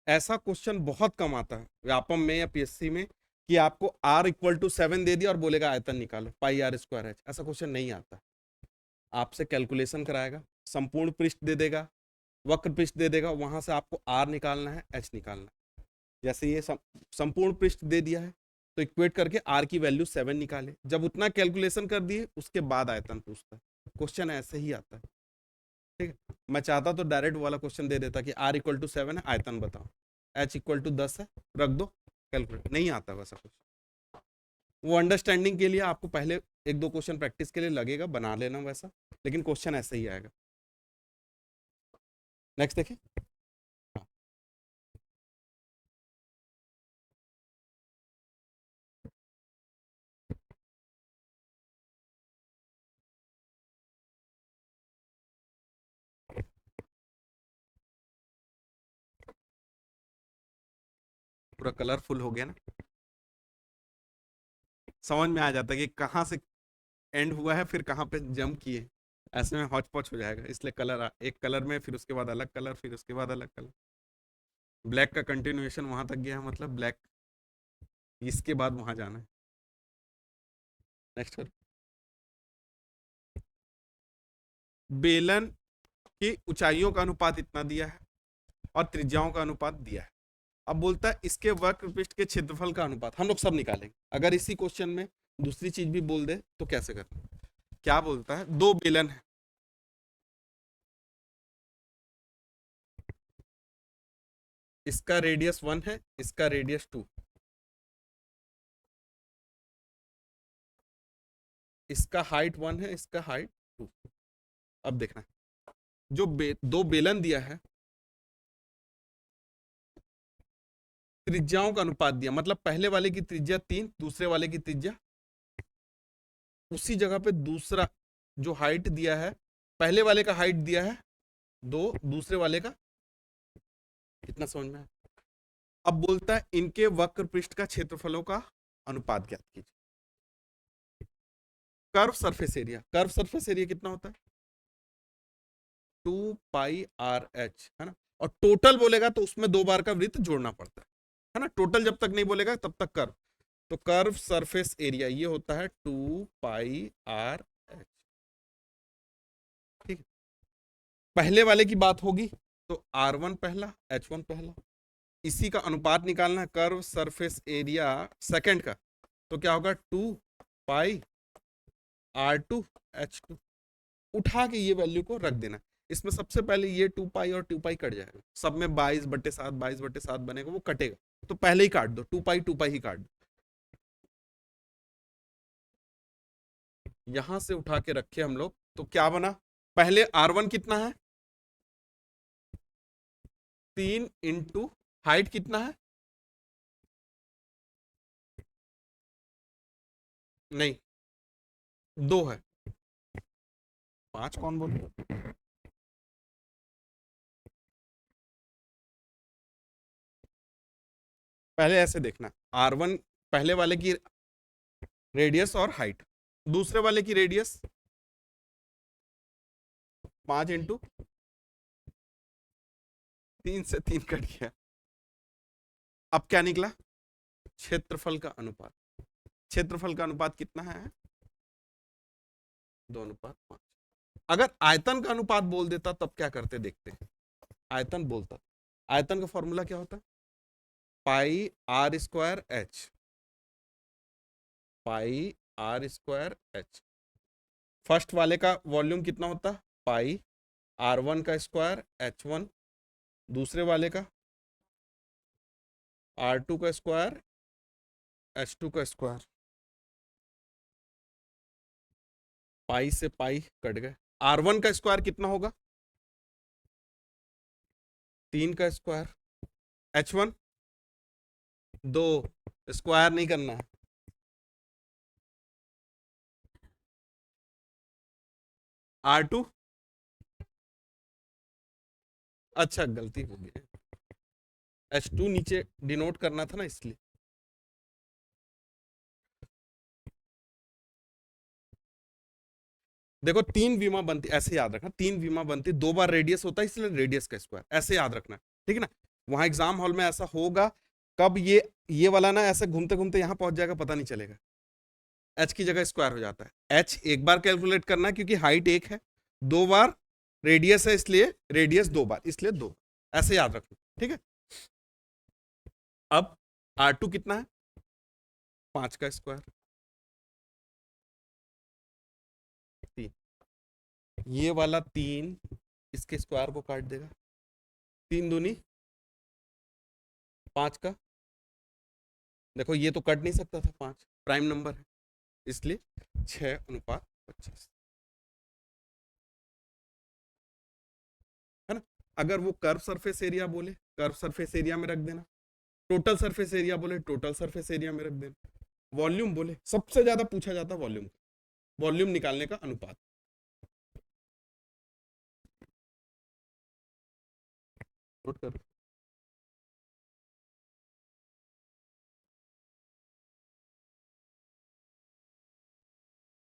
ऐसा क्वेश्चन बहुत कम आता है व्यापम में या पीएससी में कि आपको r = 7 दे दिया और बोलेगा आयतन निकालो पाई आर स्क्वायर एच। ऐसा क्वेश्चन नहीं आता। आपसे कैलकुलेशन कराएगा, संपूर्ण पृष्ठ दे देगा, वक्र पृष्ठ दे देगा, वहां से आपको r निकालना है, h निकालना है। जैसे ये संपूर्ण पृष्ठ दे दिया है तो इक्वेट करके r की वैल्यू 7 निकाले। जब उतना कैलकुलेशन कर दिए उसके बाद आयतन पूछता है। क्वेश्चन ऐसे ही आता है। ठीक है, मैं चाहता तो डायरेक्ट वाला क्वेश्चन दे देता कि r = 7 है, आयतन बताओ, h = 10 है, रख दो, कैलकुलेट। नहीं आता वैसा कुछ। वो अंडरस्टैंडिंग के लिए आपको पहले 1-2 क्वेश्चन प्रैक्टिस के लिए लगेगा, बना लेना वैसा, लेकिन क्वेश्चन ऐसे ही आएगा। नेक्स्ट देखिए। हाँ, पूरा कलरफुल हो गया ना, समझ में आ जाता है कि कहाँ से एंड हुआ है फिर कहाँ पे जंप किए। ऐसे में हौच पौच हो जाएगा, इसलिए कलर एक कलर में, फिर उसके बाद अलग कलर, फिर उसके बाद अलग कलर। ब्लैक का कंटिन्यूएशन वहां तक गया, मतलब ब्लैक इसके बाद वहां जाना है। नेक्स्ट कर। बेलन की ऊंचाइयों का अनुपात इतना दिया है और त्रिज्याओं का अनुपात दिया है। अब बोलता है इसके वक्र पृष्ठ के क्षेत्रफल का अनुपात। हम लोग सब निकालेंगे। अगर इसी क्वेश्चन में दूसरी चीज भी बोल दे तो कैसे करना। क्या बोलता है, दो बेलन है, इसका रेडियस 1 है, इसका रेडियस 2, इसका हाइट 1 है, इसका हाइट 2। अब देखना जो दो बेलन दिया है, त्रिज्याओं का अनुपात दिया, मतलब पहले वाले की त्रिज्या 3, दूसरे वाले की त्रिज्या, उसी जगह पे दूसरा जो हाइट दिया है, पहले वाले का हाइट दिया है 2, दूसरे वाले का कितना, समझ में है। अब बोलता है इनके वक्र पृष्ठ का क्षेत्रफलों का अनुपात ज्ञात कीजिए। Curve surface area, curve surface area कितना होता है 2πr(h) है ना। और टोटल बोलेगा तो उसमें 2 बार का वृत्त जोड़ना पड़ता है ना। टोटल जब तक नहीं बोलेगा तब तक कर्व। तो कर्व सरफेस एरिया ये होता है 2πr(h). ठीक है, पहले वाले की बात होगी तो r1 पहला, h1 पहला, इसी का अनुपात निकालना है कर्व सरफेस एरिया सेकंड का। तो क्या होगा 2πr2h2। उठा के ये वैल्यू को रख देना। इसमें सबसे पहले ये 2π और 2π कट जाएगा, सब में 22/7 22/7 बनेगा, वो कटेगा। तो पहले ही काट दो, 2π 2π ही काट दो। यहां से उठा के रखे हम लोग तो क्या बना, पहले r1 कितना है 3 इंटू हाइट कितना है, नहीं 2 है, 5 कौन बोले। पहले ऐसे देखना, r1 पहले वाले की रेडियस और हाइट, दूसरे वाले की रेडियस 5 इंटू 3 से 3 कट गया। अब क्या निकला, क्षेत्रफल का अनुपात। क्षेत्रफल का अनुपात कितना है 2:5। अगर आयतन का अनुपात बोल देता तब क्या करते देखते हैं। आयतन बोलता, आयतन का फॉर्मूला क्या होता है, πr²h, πr²h। फर्स्ट वाले का वॉल्यूम कितना होता है πr1²h1, दूसरे वाले का r2²h2²। पाई से पाई कट गए। r1 का स्क्वायर कितना होगा 3 का स्क्वायर, h1 2, स्क्वायर नहीं करना है, r2, अच्छा गलती हो गई, h2 नीचे डिनोट करना था ना इसलिए। देखो 3 विमा बनती, ऐसे याद रखना, 3 विमा बनती, 2 बार रेडियस होता है इसलिए रेडियस का स्क्वायर, ऐसे याद रखना, ठीक है ना। वहां एग्जाम हॉल में ऐसा होगा, कब ये वाला ना ऐसे घूमते घूमते यहां पहुंच जाएगा पता नहीं चलेगा, h की जगह स्क्वायर हो जाता है। h एक बार कैलकुलेट करना है क्योंकि हाइट 1 है, 2 बार रेडियस है इसलिए रेडियस 2 बार, इसलिए 2, ऐसे याद रखना, ठीक है। अब r2 कितना है 5 का स्क्वायर, 3, ये वाला 3 इसके स्क्वायर को काट देगा, 3 दूनी 5 का, देखो ये तो कट नहीं सकता था, 5 प्राइम नंबर है इसलिए 6:25, है ना। अगर वो कर्व सरफेस एरिया बोले कर्व सरफेस एरिया में रख देना, टोटल सरफेस एरिया बोले टोटल सरफेस एरिया में रख देना, वॉल्यूम बोले, सबसे ज्यादा पूछा जाता वॉल्यूम, वॉल्यूम निकालने का अनुपात। नोट कर,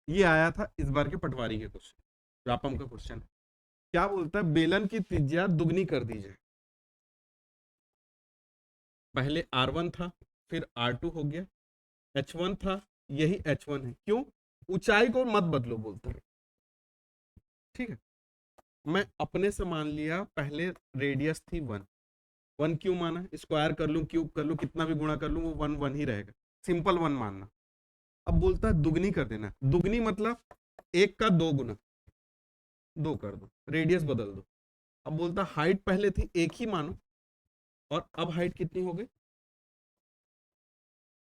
ये आया था इस बार के पटवारी के क्वेश्चन, व्यापम का क्वेश्चन। क्या बोलता है, बेलन की त्रिज्या दुगनी कर दीजिए। पहले r1 था, फिर r2 हो गया, h1 था, यही h1 है, क्यों, ऊंचाई को मत बदलो बोलता है, ठीक है। मैं अपने से मान लिया, पहले रेडियस थी 1, 1 क्यों माना, स्क्वायर कर लूं क्यूब कर लूं कितना भी गुणा कर लूं वो 1 1 ही रहेगा, सिंपल 1 मानना। अब बोलता है दुगनी कर देना, दुगनी मतलब 1 का 2 गुना, 2 कर दो, रेडियस बदल दो। अब बोलता हाइट पहले थी 1 ही मानो, और अब हाइट कितनी हो गई,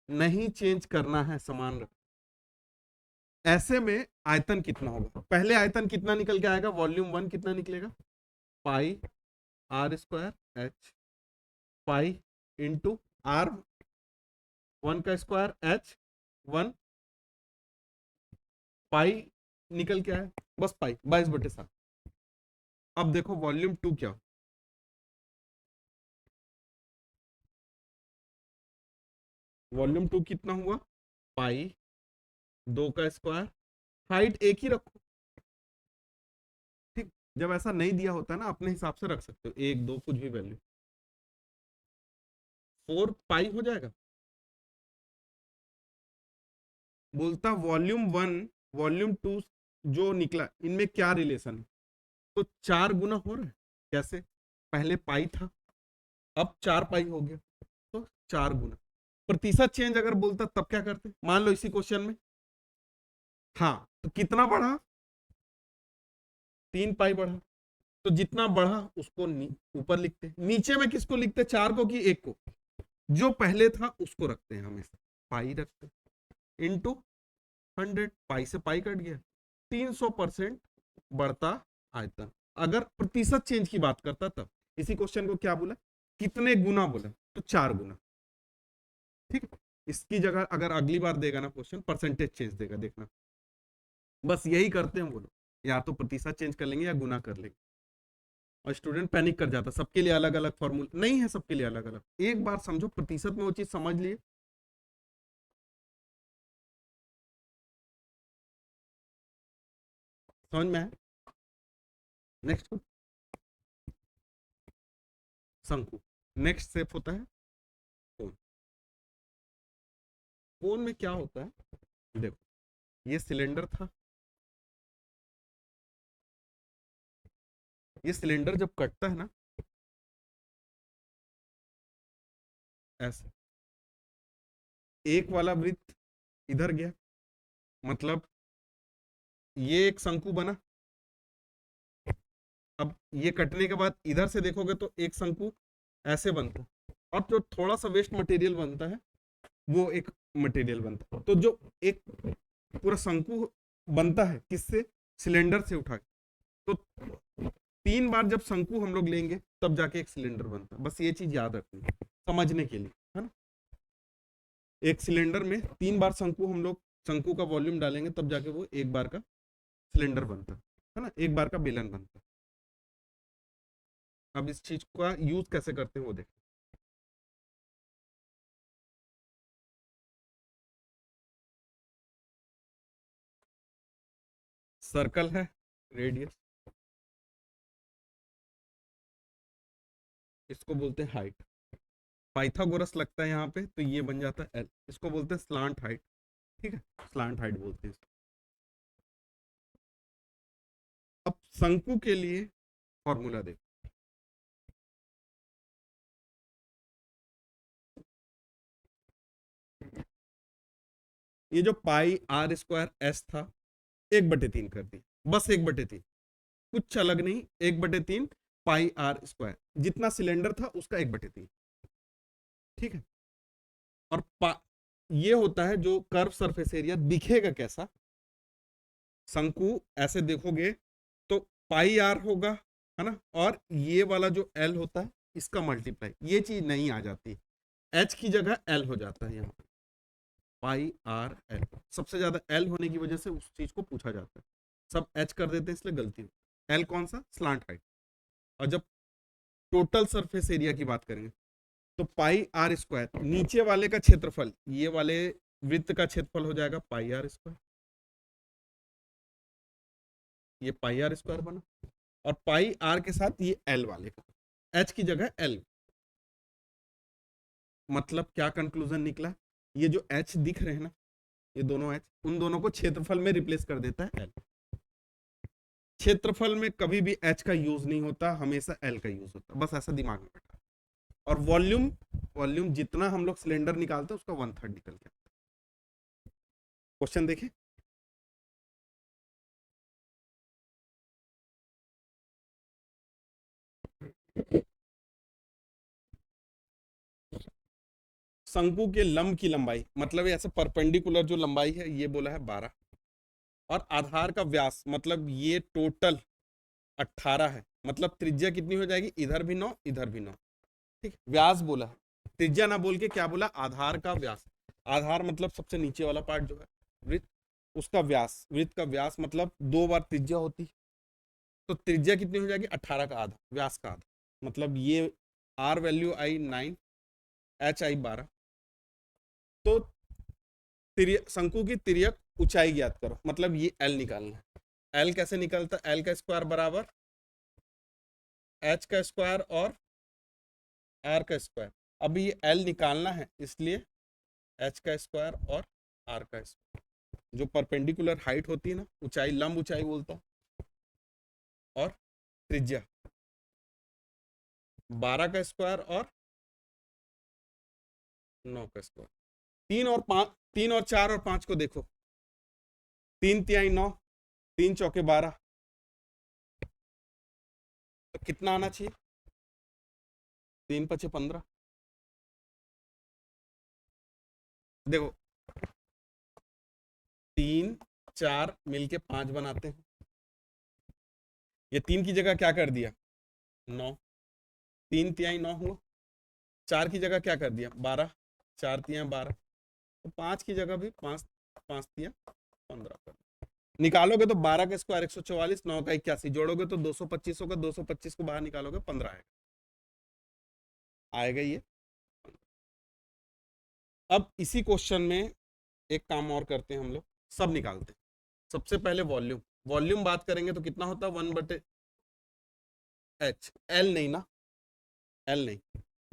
नहीं चेंज करना है, समान रख। ऐसे में आयतन कितना होगा, पहले आयतन कितना निकल के आएगा, वॉल्यूम 1 कितना निकलेगा, πr²h, पाई इंटू r1 का स्क्वायर h1, पाई निकल के आया, बस पाई 22/7। अब देखो वॉल्यूम 2 क्या हो, वॉल्यूम 2 कितना हुआ, पाई 2 का स्क्वायर, हाइट एक ही रखो, ठीक, जब ऐसा नहीं दिया होता है ना, अपने हिसाब से रख सकते हो, 1 2 कुछ भी वैल्यू। 4 पाई हो जाएगा। बोलता वॉल्यूम 1 वॉल्यूम 2 जो निकला, इनमें क्या रिलेशन है? तो 4 गुना हो रहा है। कैसे? पहले पाई था, अब 4 पाई हो गया, तो 4 गुना। प्रतिशत चेंज अगर बोलता तब क्या करते? मान लो इसी क्वेश्चन में, हाँ, तो कितना बढ़ा? 3 पाई बढ़ा। तो जितना बढ़ा उसको ऊपर लिखते, नीचे में किसको लिखते? 4 को कि 1 को? जो पहले था उसको रखते हैं हमेशा, पाई रखते, इंटू 100। पाई से पाई कट गया, 300% बढ़ता आयतन। अगर प्रतिशत चेंज की बात करता तब। इसी क्वेश्चन को क्या बोला? कितने गुना बोला, तो 4 गुना। ठीक है, इसकी जगह अगर अगली बार देगा ना क्वेश्चन, परसेंटेज चेंज देगा, देखना। बस यही करते हैं वो लोग, या तो प्रतिशत चेंज कर लेंगे या गुना कर लेंगे। और स्टूडेंट पैनिक कर जाता, सबके लिए अलग अलग फॉर्मूला नहीं है, सबके लिए अलग अलग। एक बार समझो, प्रतिशत में वो चीज समझ लिए। समझ में है? नेक्स्ट, शंकु। नेक्स्ट स्टेप होता है कोन। कोन में क्या होता है? देखो, ये सिलेंडर था, ये सिलेंडर जब कटता है ना, ऐसे एक वाला वृत्त इधर गया, मतलब ये एक शंकु बना। अब ये कटने के बाद इधर से देखोगे तो एक शंकु ऐसे बनता है, और जो थोड़ा सा वेस्ट मटेरियल बनता है वो एक मटेरियल बनता है। तो जो एक पूरा शंकु बनता है किससे? सिलेंडर से उठा के। तो 3 बार जब शंकु हम लोग लेंगे तब जाके एक सिलेंडर बनता है। बस ये चीज याद रखनी है समझने के लिए, है ना। एक सिलेंडर में 3 बार शंकु हम लोग, शंकु का वॉल्यूम डालेंगे तब जाके वो एक बार का सिलेंडर बनता है ना, एक बार का बेलन बनता है। अब इस चीज का यूज कैसे करते हैं वो देखें। सर्कल है, रेडियस, इसको बोलते हैं हाइट। पाइथागोरस लगता है यहाँ पे, तो ये बन जाता है एल, इसको बोलते हैं स्लांट हाइट। ठीक है, स्लांट हाइट बोलते हैं इसको। अब शंकु के लिए फॉर्मूला देखो। ये जो पाई आर स्क्वायर एस था, 1/3 कर दी, बस 1/3, कुछ अलग नहीं। 1/3 पाई आर स्क्वायर, जितना सिलेंडर था उसका 1/3। ठीक है, और ये होता है जो कर्व सरफेस एरिया दिखेगा कैसा? शंकु ऐसे देखोगे तो पाई आर होगा, है ना, और ये वाला जो एल होता है इसका मल्टीप्लाई, ये चीज नहीं आ जाती, एच की जगह एल हो जाता है यहाँ पे। पाई आर एल, सबसे ज्यादा एल होने की वजह से उस चीज को पूछा जाता है। सब एच कर देते हैं इसलिए गलती हो। एल कौन सा? Slant height. और जब टोटल सरफेस एरिया की बात करेंगे तो पाई आर स्क्वायर, नीचे वाले का क्षेत्रफल, ये वाले वृत्त का क्षेत्रफल हो जाएगा पाई आर स्क्वायर, ये पाई आर स्क्वायर बना, और पाई आर के साथ ये एल वाले का, एच की जगह एल। मतलब क्या कंक्लूजन निकला? ये जो एच दिख रहे हैं ना, ये दोनों एच, उन दोनों को क्षेत्रफल में रिप्लेस कर देता है एल। क्षेत्रफल में कभी भी एच का यूज नहीं होता, हमेशा एल का यूज होता, बस ऐसा दिमाग में बैठा। और वॉल्यूम, वॉल्यूम जितना हम लोग सिलेंडर निकालते हैं उसका 1/3 निकल के। क्वेश्चन देखें। शंकु के लंब की लंबाई, मतलब ऐसे परपेंडिकुलर जो लंबाई है ये बोला है 12, और आधार का व्यास मतलब ये टोटल 18 है। मतलब त्रिज्या कितनी हो जाएगी? इधर भी 9, इधर भी 9। ठीक, व्यास बोला है, त्रिज्या ना बोल के क्या बोला? आधार का व्यास। आधार मतलब सबसे नीचे वाला पार्ट जो है वृत्त, उसका व्यास, वृत्त का व्यास मतलब 2 बार त्रिज्या होती है। तो त्रिज्या कितनी हो जाएगी? 18 का आधा, व्यास का आधा। मतलब ये आर वैल्यू आई 9, एच आई 12। तो शंकु की तिर्यक ऊंचाई ज्ञात करो, मतलब ये एल निकालना है। एल कैसे निकलता है? एल का स्क्वायर बराबर एच का स्क्वायर और आर का स्क्वायर। अब ये एल निकालना है, इसलिए एच का स्क्वायर और आर का स्क्वायर। जो परपेंडिकुलर हाइट होती है ना, ऊंचाई, लंब ऊंचाई बोलता हूँ, और त्रिज्या 12 का स्क्वायर और 9 का स्क्वायर। 3 और 5, 3 और 4 और 5 को देखो। 3 तिहाई 9, 3 चौके 12, तो कितना आना चाहिए? 3 × 5 = 15। देखो 3 4 मिलके 5 बनाते हैं। ये 3 की जगह क्या कर दिया? 9। 3 तिहाई 9 हुआ। 4 की जगह क्या कर दिया? 12। 4 तिहाई 12। तो 5 की जगह भी 5, 5 तिहाई 15 कर दिया। निकालोगे तो 12 का स्क्वायर 144, 9 का 81, जोड़ोगे तो 225 होगा। 225 को बाहर निकालोगे 15 आएगा। आएगा ये। अब इसी क्वेश्चन में एक काम और करते हैं हम लोग, सब निकालते हैं। सबसे पहले वॉल्यूम, वॉल्यूम बात करेंगे तो कितना होता है? 1/h। एल नहीं ना, एल नहीं।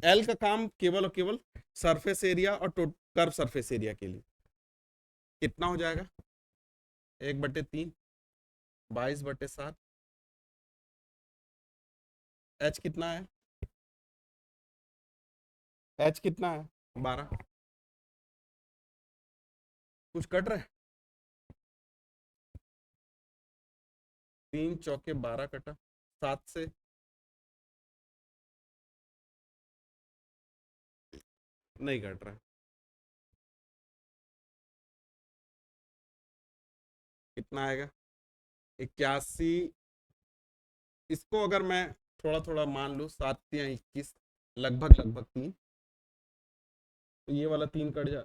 एल का काम केवल और केवल सरफेस एरिया और कर्व सरफेस एरिया के लिए। कितना हो जाएगा? 1/3, 22/7। एच कितना है? एच कितना है? 12। कुछ कट रहा है? 3 चौके 12 कटा। 7 से नहीं कट रहा है। कितना आएगा? 81। इसको अगर मैं थोड़ा थोड़ा मान लूँ, 7 या 21, लगभग लगभग 3, तो ये वाला 3 कट जा।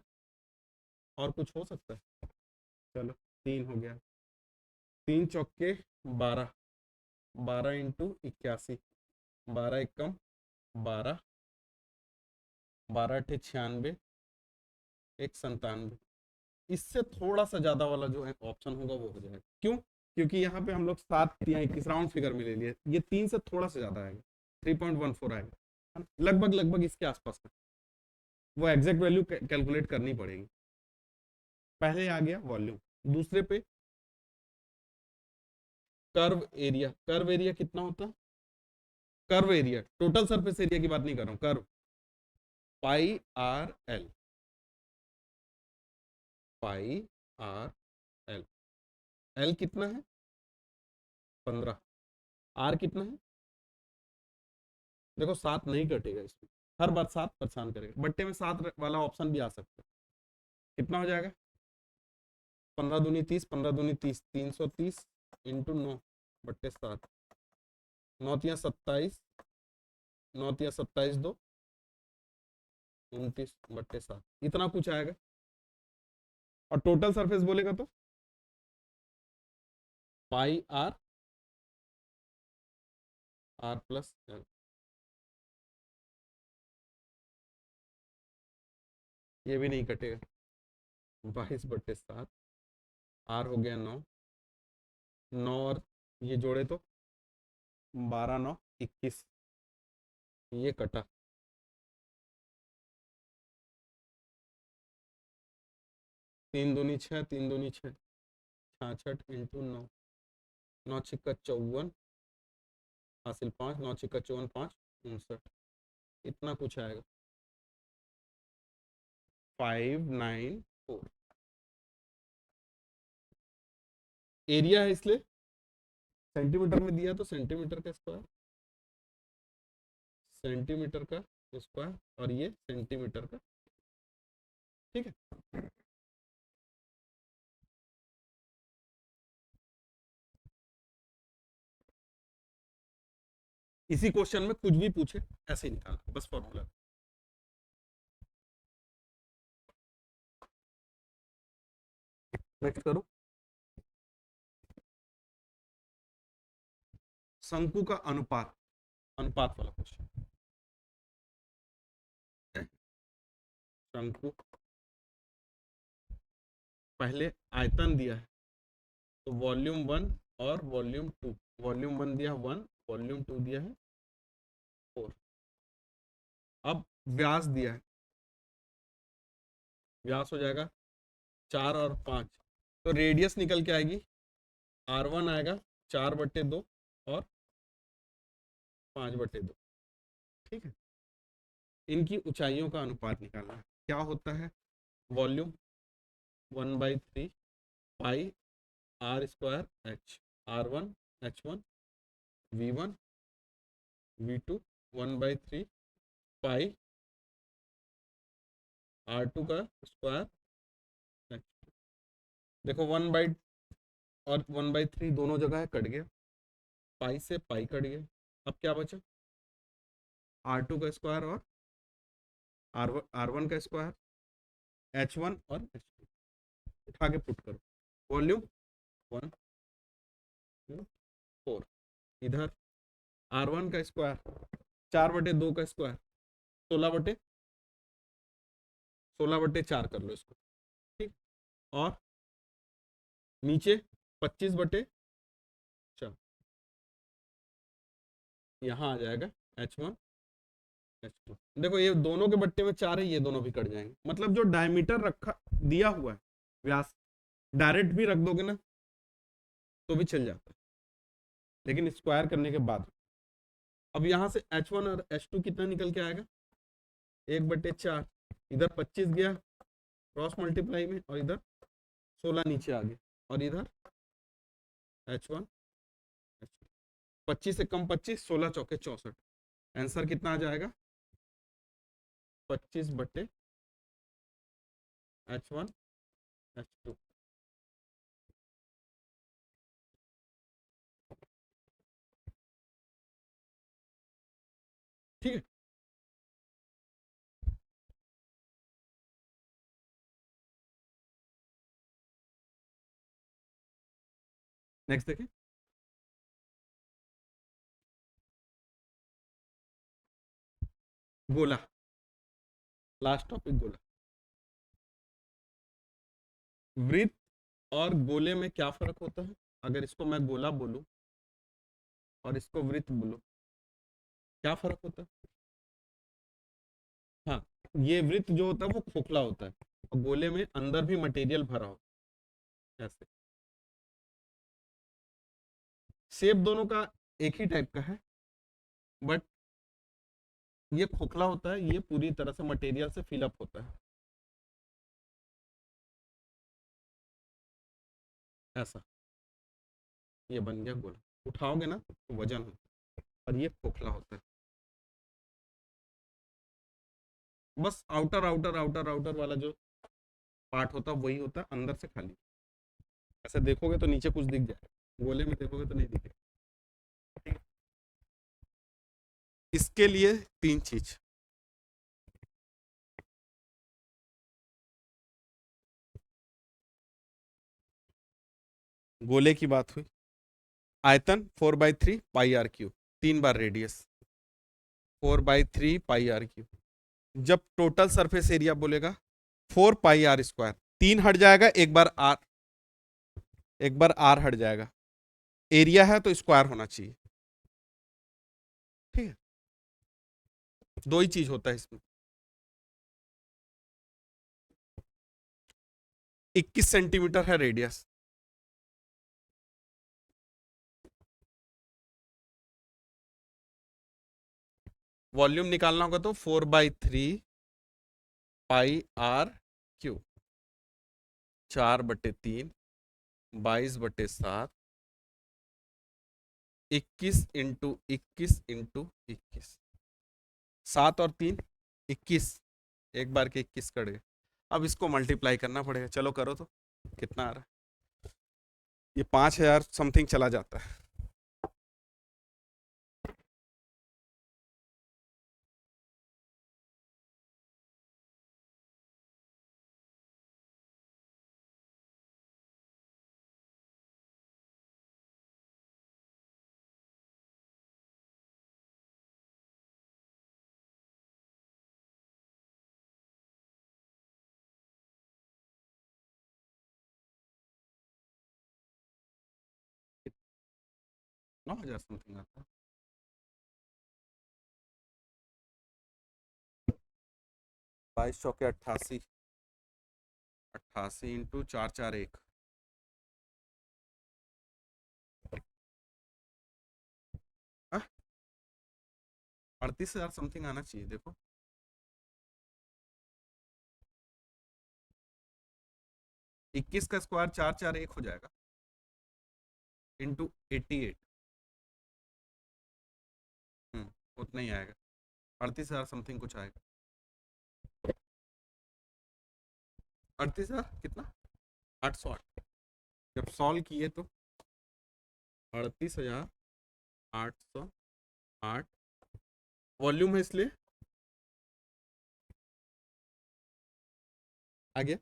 और कुछ हो सकता है? चलो 3 हो गया। 3 चौके 12, 12 × 81, 12 × 1 = 12, 12 × 8 = 96, 1 97। इससे थोड़ा सा ज्यादा वाला जो है ऑप्शन होगा वो हो जाएगा। क्यों? क्योंकि यहाँ पे हम लोग 7 या 21 राउंड फिगर में ले लिए। ये 3 से थोड़ा सा ज्यादा आएगा, 3.14 आएगा, है ना? लगभग लगभग इसके आसपास का। वो एग्जैक्ट वैल्यू कैलकुलेट करनी पड़ेगी। पहले आ गया वॉल्यूम। दूसरे पे कर्व एरिया। कर्व एरिया कितना होता है? Curve area, total surface area की बात नहीं कर रहा हूँ, कर्व। πr_l, πr_l। एल कितना है? 15। आर कितना है? देखो 7 नहीं कटेगा इसमें, हर बार 7 परेशान करेगा। बट्टे में 7 वाला ऑप्शन भी आ सकता है। कितना हो जाएगा? 15 दूनी 30, 15 दूनी 30, 330 × 9/7। 9 × 27, 9 × 27 = 2, 29/7। इतना कुछ आएगा। और टोटल सरफेस बोलेगा तो πr, r+l। ये भी नहीं कटेगा। 22/7, आर हो गया 9, 9 और ये जोड़े तो 12 9 21, ये कटा। 3 दूनी 6, 3 दूनी 6, 66 × 9, 9 × 6 = 54, हासिल 5, 9 × 6 = 54, 5 59। इतना कुछ आएगा। 594 एरिया है, इसलिए सेंटीमीटर में दिया तो सेंटीमीटर का स्क्वायर, सेंटीमीटर का स्क्वायर, और ये सेंटीमीटर का। ठीक है। इसी क्वेश्चन में कुछ भी पूछे ऐसे ही निकालना, बस फॉर्मूला। नेक्स्ट करो। शंकु का अनुपात, अनुपात वाला क्वेश्चन। शंकु, पहले आयतन दिया है तो वॉल्यूम 1 और वॉल्यूम 2। वॉल्यूम 1 दिया 1, वॉल्यूम 2 दिया है अब व्यास दिया है, व्यास हो जाएगा 4 और 5, तो रेडियस निकल के आएगी R1 आएगा 4/2 और 5/2। ठीक है, इनकी ऊंचाइयों का अनुपात निकालना है। क्या होता है? वॉल्यूम 1/3 पाई R² H, R1 H1 V1 V2 1/3 पाई R2 का स्क्वायर H। देखो 1/3 दोनों जगह है, कट गया, पाई से पाई कट गया। अब क्या बचा? R2 का स्क्वायर और R1 का स्क्वायर, H1 और H2 उठा के पुट करो। वॉल्यूम 1 2 4, इधर R1 का स्क्वायर 4/2 का स्क्वायर 16/4 कर लो इसको। ठीक, और नीचे 25/4, यहाँ आ जाएगा H1 H2। देखो ये दोनों के बट्टे में 4 है, ये दोनों भी कट जाएंगे। मतलब जो डायमीटर रखा दिया हुआ है, व्यास डायरेक्ट भी रख दोगे ना तो भी चल जाता है, लेकिन स्क्वायर करने के बाद। अब यहाँ से H1 और H2 कितना निकल के आएगा? 1/4, इधर 25 गया क्रॉस मल्टीप्लाई में, और इधर 16 नीचे आ गया, और इधर H1 H2। 25 से कम 25, 16 चौके 64। आंसर कितना आ जाएगा? 25/H1 H2। ठीक है, नेक्स्ट देखिए। गोला, लास्ट टॉपिक गोला। वृत्त और गोले में क्या फर्क होता है? अगर इसको मैं गोला बोलूं और इसको वृत्त बोलूं, क्या फर्क होता है? हाँ, ये वृत्त जो होता है वो खोखला होता है, और गोले में अंदर भी मटेरियल भरा होता है। ऐसे शेप दोनों का एक ही टाइप का है, बट ये खोखला होता है, ये पूरी तरह से मटेरियल से फिलअप होता है। ऐसा ये बन गया गोला। उठाओगे ना तो वजन होता है, और ये खोखला होता है। बस आउटर आउटर आउटर आउटर वाला जो पार्ट होता है वही होता है, अंदर से खाली। ऐसे देखोगे तो नीचे कुछ दिख जाएगा, गोले में देखोगे तो नहीं दिखेगा। ठीक है? इसके लिए 3 चीज। गोले की बात हुई, आयतन 4/3 πr³ 3 बार रेडियस 4/3 πr³। जब टोटल सरफेस एरिया बोलेगा 4 πr², 3 हट जाएगा, एक बार आर हट जाएगा। एरिया है तो स्क्वायर होना चाहिए। ठीक है, दो ही चीज होता है इसमें। 21 सेंटीमीटर है रेडियस। वॉल्यूम निकालना होगा तो 4/3 πr³, 4/3 22/7, 21 × 21 × 21, 7 और 3 21, एक बार के 21 कट गए। अब इसको मल्टीप्लाई करना पड़ेगा, चलो करो तो कितना आ रहा है? ये 5,000 समथिंग चला जाता है। कित- 9,000 समथिंग आता है। 22 चौके 88, 88 इंटू 441, 38,000 समथिंग आना चाहिए। देखो 21 का स्क्वायर 441 हो जाएगा इंटू 88। उतना ही आएगा, 38,000 समथिंग कुछ आएगा। 38,000 कितना, 808। जब सॉल्व किए तो 38,808 वॉल्यूम है इसलिए आगे।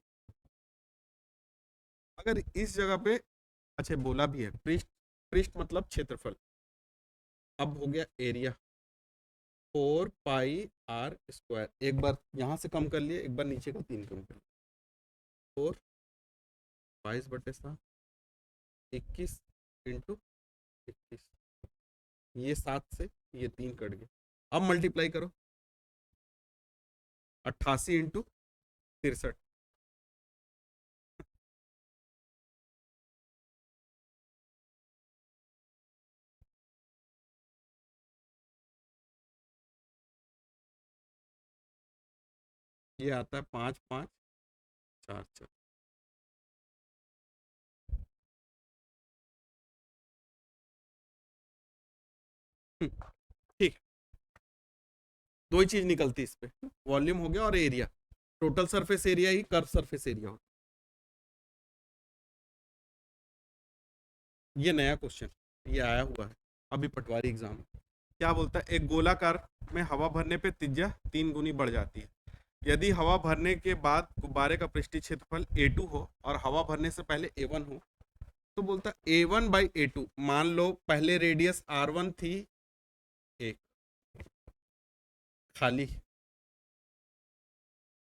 अगर इस जगह पे, अच्छा बोला भी है पृष्ठ, पृष्ठ मतलब क्षेत्रफल। अब हो गया एरिया 4 पाई r स्क्वायर। एक बार यहाँ से कम कर लिए, एक बार नीचे का 3 कम कर लिया। 4 22/7, 21 इंटू 21, ये 7 से ये 3 कट गया। अब मल्टीप्लाई करो 88 इंटू 63, ये आता है 5,544। ठीक, दो ही चीज निकलती है इस पे, वॉल्यूम हो गया और एरिया। टोटल सरफेस एरिया ही कर्व सरफेस एरिया होता है। ये नया क्वेश्चन ये आया हुआ है अभी पटवारी एग्जाम में। क्या बोलता है, एक गोलाकार में हवा भरने पे त्रिज्या 3 गुनी बढ़ जाती है। यदि हवा भरने के बाद गुब्बारे का पृष्ठीय क्षेत्रफल A2 हो और हवा भरने से पहले A1 हो, तो बोलता है A1/A2। मान लो पहले रेडियस R1 थी, एक खाली,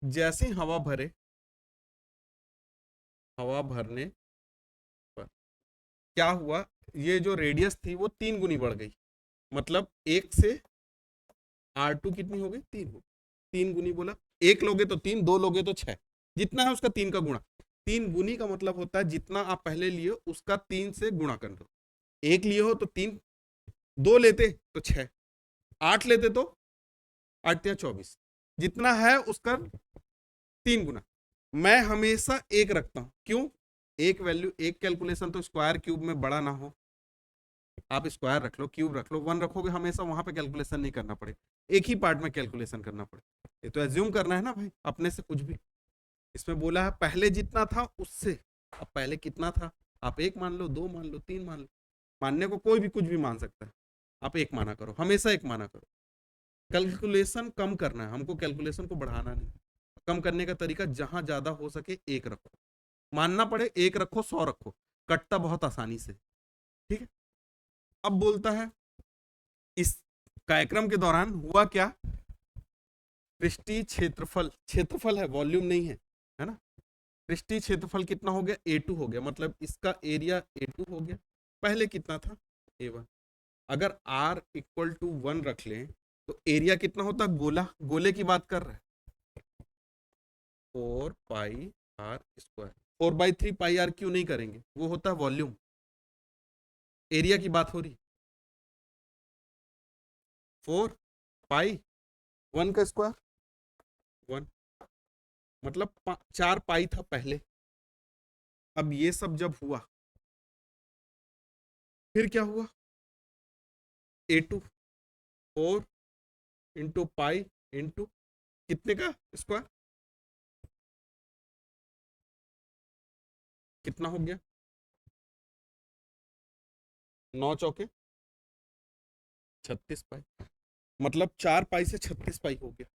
जैसे ही हवा भरे, हवा भरने पर क्या हुआ, ये जो रेडियस थी वो 3 गुनी बढ़ गई। मतलब एक से R2 कितनी हो गई, 3 हो, 3 गुनी बोला। एक लोगे तो 3, दो लोगे तो 6, जितना है उसका 3 का गुणा। 3 गुनी का मतलब होता है जितना आप पहले लिए उसका 3 से गुणा कर दो। एक लिए हो तो 3, दो लेते तो 6, 8 लेते तो 8 या 24, जितना है उसका 3 गुना। मैं हमेशा एक रखता हूं, क्यों, एक वैल्यू, एक कैलकुलेशन तो स्क्वायर क्यूब में बड़ा ना हो। आप स्क्वायर रख लो, क्यूब रख लो, 1 रखोगे हमेशा वहां पे कैलकुलेशन नहीं करना पड़े, एक ही पार्ट में कैलकुलेशन करना पड़े। ये तो एज्यूम करना है ना भाई, अपने से कुछ भी। इसमें बोला है पहले जितना था उससे, अब पहले कितना था, आप एक मान लो, दो मान लो, 3 मान लो। मानने को कोई भी कुछ भी मान सकता है, आप एक माना करो, हमेशा एक माना करो। कैलकुलेशन कम करना है हमको, कैलकुलेशन को बढ़ाना नहीं। कम करने का तरीका जहां ज्यादा हो सके एक रखो, मानना पड़े एक रखो, 100 रखो, कटता बहुत आसानी से। ठीक है। अब बोलता है इस कार्यक्रम के दौरान हुआ क्या, पृष्ठीय क्षेत्रफल, क्षेत्रफल है वॉल्यूम नहीं है ना। पृष्ठीय क्षेत्रफल कितना हो गया, A2 हो गया, मतलब इसका एरिया A2 हो गया। पहले कितना था, A1। अगर R = 1 रख लें तो एरिया कितना होता, गोला, गोले की बात कर रहे हैं, 4 पाई r स्क्वायर। 4/3 पाई r क्यों नहीं करेंगे, वो होता है वॉल्यूम, एरिया की बात हो रही। 4 पाई 1 का स्क्वायर 1, मतलब 4 पाई था पहले। अब ये सब जब हुआ, फिर क्या हुआ, A2 4 इंटू पाई इंटू कितने का स्क्वायर, कितना हो गया, 9 चौके 36 पाई, मतलब 4 पाई से 36 पाई हो गया।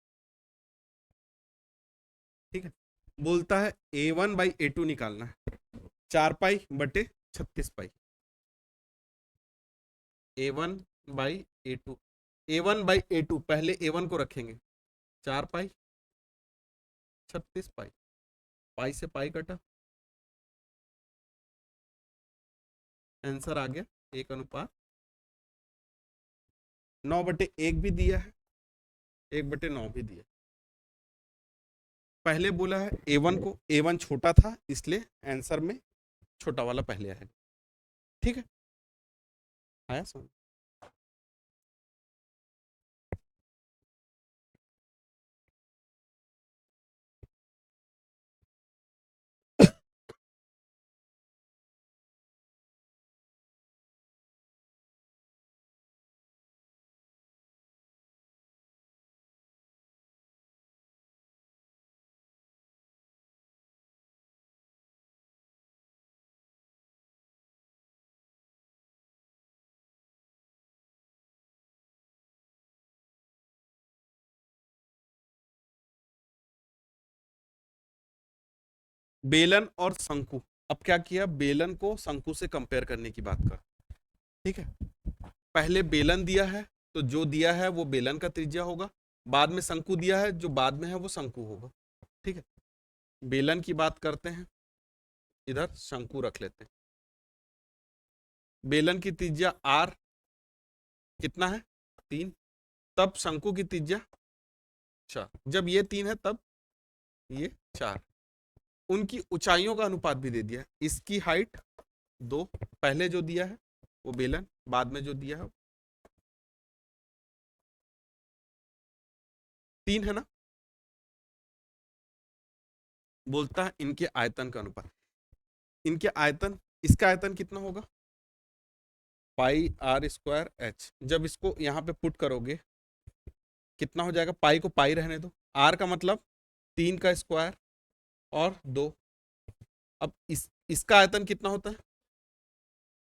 ठीक है। बोलता है A1/A2 निकालना है, 4 पाई बटे 36 पाई। A1/A2 पहले A1 को रखेंगे, 4 पाई 36 पाई, पाई से पाई कटा, आंसर आ गया 1:9/1 भी दिया है, 1/9 भी दिया। पहले बोला है A1 को, A1 छोटा था इसलिए आंसर में छोटा वाला पहले आएगा। ठीक है, आया समझ? बेलन और शंकु, अब क्या किया, बेलन को शंकु से कंपेयर करने की बात कर। ठीक है, पहले बेलन दिया है तो जो दिया है वो बेलन का त्रिज्या होगा, बाद में शंकु दिया है, जो बाद में है वो शंकु होगा। ठीक है, बेलन की बात करते हैं, इधर शंकु रख लेते हैं। बेलन की त्रिज्या R कितना है, 3, तब शंकु की त्रिज्या 4। जब ये 3 है तब ये 4। उनकी ऊंचाइयों का अनुपात भी दे दिया, इसकी हाइट 2, पहले जो दिया है वो बेलन, बाद में जो दिया है 3 है ना। बोलता है इनके आयतन का अनुपात, इनके आयतन, इसका आयतन कितना होगा, पाई R स्क्वायर H। जब इसको यहाँ पे पुट करोगे कितना हो जाएगा, पाई को पाई रहने दो, R का मतलब 3 का स्क्वायर और 2। अब इसका आयतन कितना होता है,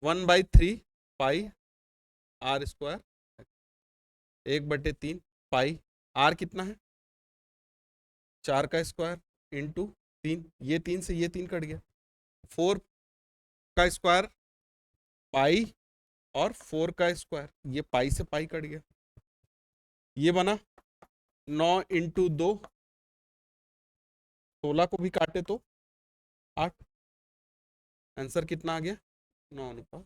1/3 पाई R स्क्वायर, 1/3 पाई, R कितना है 4 का स्क्वायर इंटू 3, ये 3 से ये 3 कट गया, 4 का स्क्वायर पाई और 4 का स्क्वायर, ये पाई से पाई कट गया, ये बना 9 इंटू 2, 16 को भी काटे तो 8। आंसर कितना आ गया, 9 अनुपात।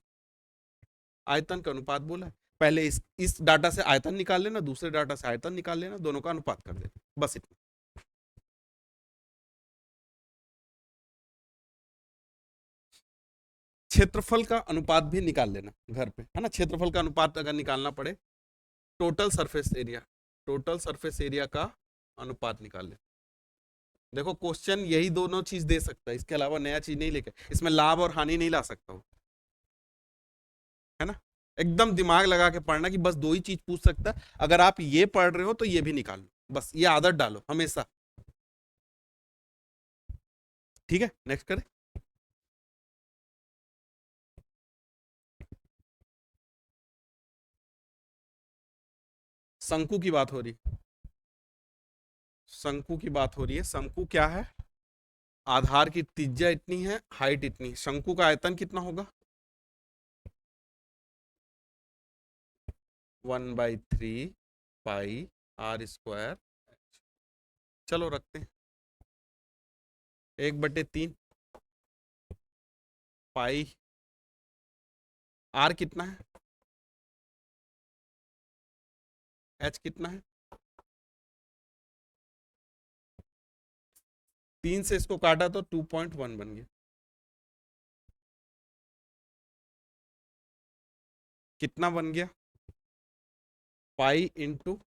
आयतन का अनुपात बोला है, पहले इस डाटा से आयतन निकाल लेना, दूसरे डाटा से आयतन निकाल लेना, दोनों का अनुपात कर देना, बस इतना। क्षेत्रफल का अनुपात भी निकाल लेना घर पे, है ना। क्षेत्रफल का अनुपात अगर निकालना पड़े, total surface area, total surface area का अनुपात निकाल लेना। देखो क्वेश्चन यही दोनों चीज दे सकता है, इसके अलावा नया चीज नहीं लेकर, इसमें लाभ और हानि नहीं ला सकता हूँ, है ना। एकदम दिमाग लगा के पढ़ना कि बस 2 ही चीज पूछ सकता है, अगर आप ये पढ़ रहे हो तो ये भी निकाल लो, बस ये आदत डालो हमेशा। ठीक है, नेक्स्ट करें। शंकु की बात हो रही, शंकु की बात हो रही है। शंकु क्या है, आधार की त्रिज्या इतनी है, हाइट इतनी, शंकु का आयतन कितना होगा, 1/3 पाई R स्क्वायर। चलो रखते हैं, 1/3 पाई, R कितना है, H कितना है, 3 से इसको काटा तो 2.1 बन गया, कितना बन गया, पाई इंटू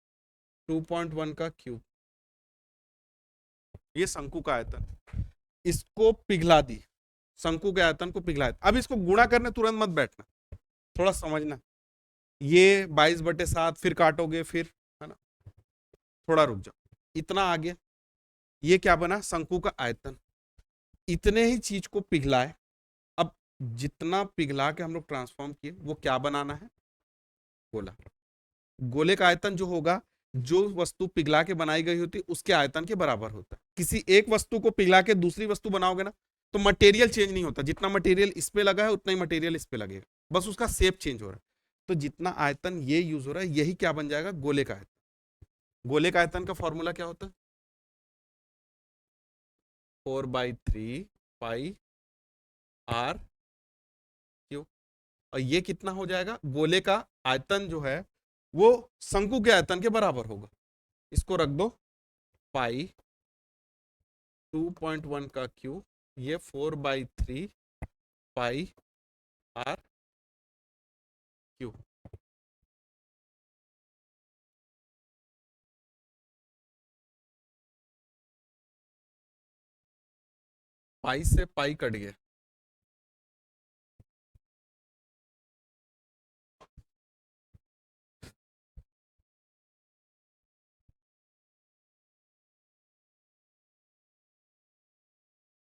2.1 का क्यूब। ये शंकु का आयतन, इसको पिघला दी, शंकु के आयतन को पिघला दी। अब इसको गुणा करने तुरंत मत बैठना, थोड़ा समझना, ये 22/7 फिर काटोगे फिर, है ना, थोड़ा रुक जाओ। इतना आ गया, ये क्या बना, शंकु का आयतन। इतने ही चीज को पिघलाए, अब जितना पिघला के हम लोग ट्रांसफॉर्म किए वो क्या बनाना है, गोला। गोले का आयतन जो होगा, जो वस्तु पिघला के बनाई गई होती है उसके आयतन के बराबर होता है। किसी एक वस्तु को पिघला के दूसरी वस्तु बनाओगे ना, तो मटेरियल चेंज नहीं होता, जितना मटेरियल इस पे लगा है उतना ही मटेरियल इस पे लगेगा, बस उसका शेप चेंज हो रहा है। तो जितना आयतन ये यूज हो रहा है, यही क्या बन जाएगा, गोले का आयतन। गोले का आयतन का फॉर्मूला क्या होता है, 4/3 पाई R क्यू। और ये कितना हो जाएगा, गोले का आयतन जो है वो शंकु के आयतन के बराबर होगा, इसको रख दो पाई 2.1 का क्यूब, ये 4/3 पाई आर क्यूब। पाई से पाई कट गया,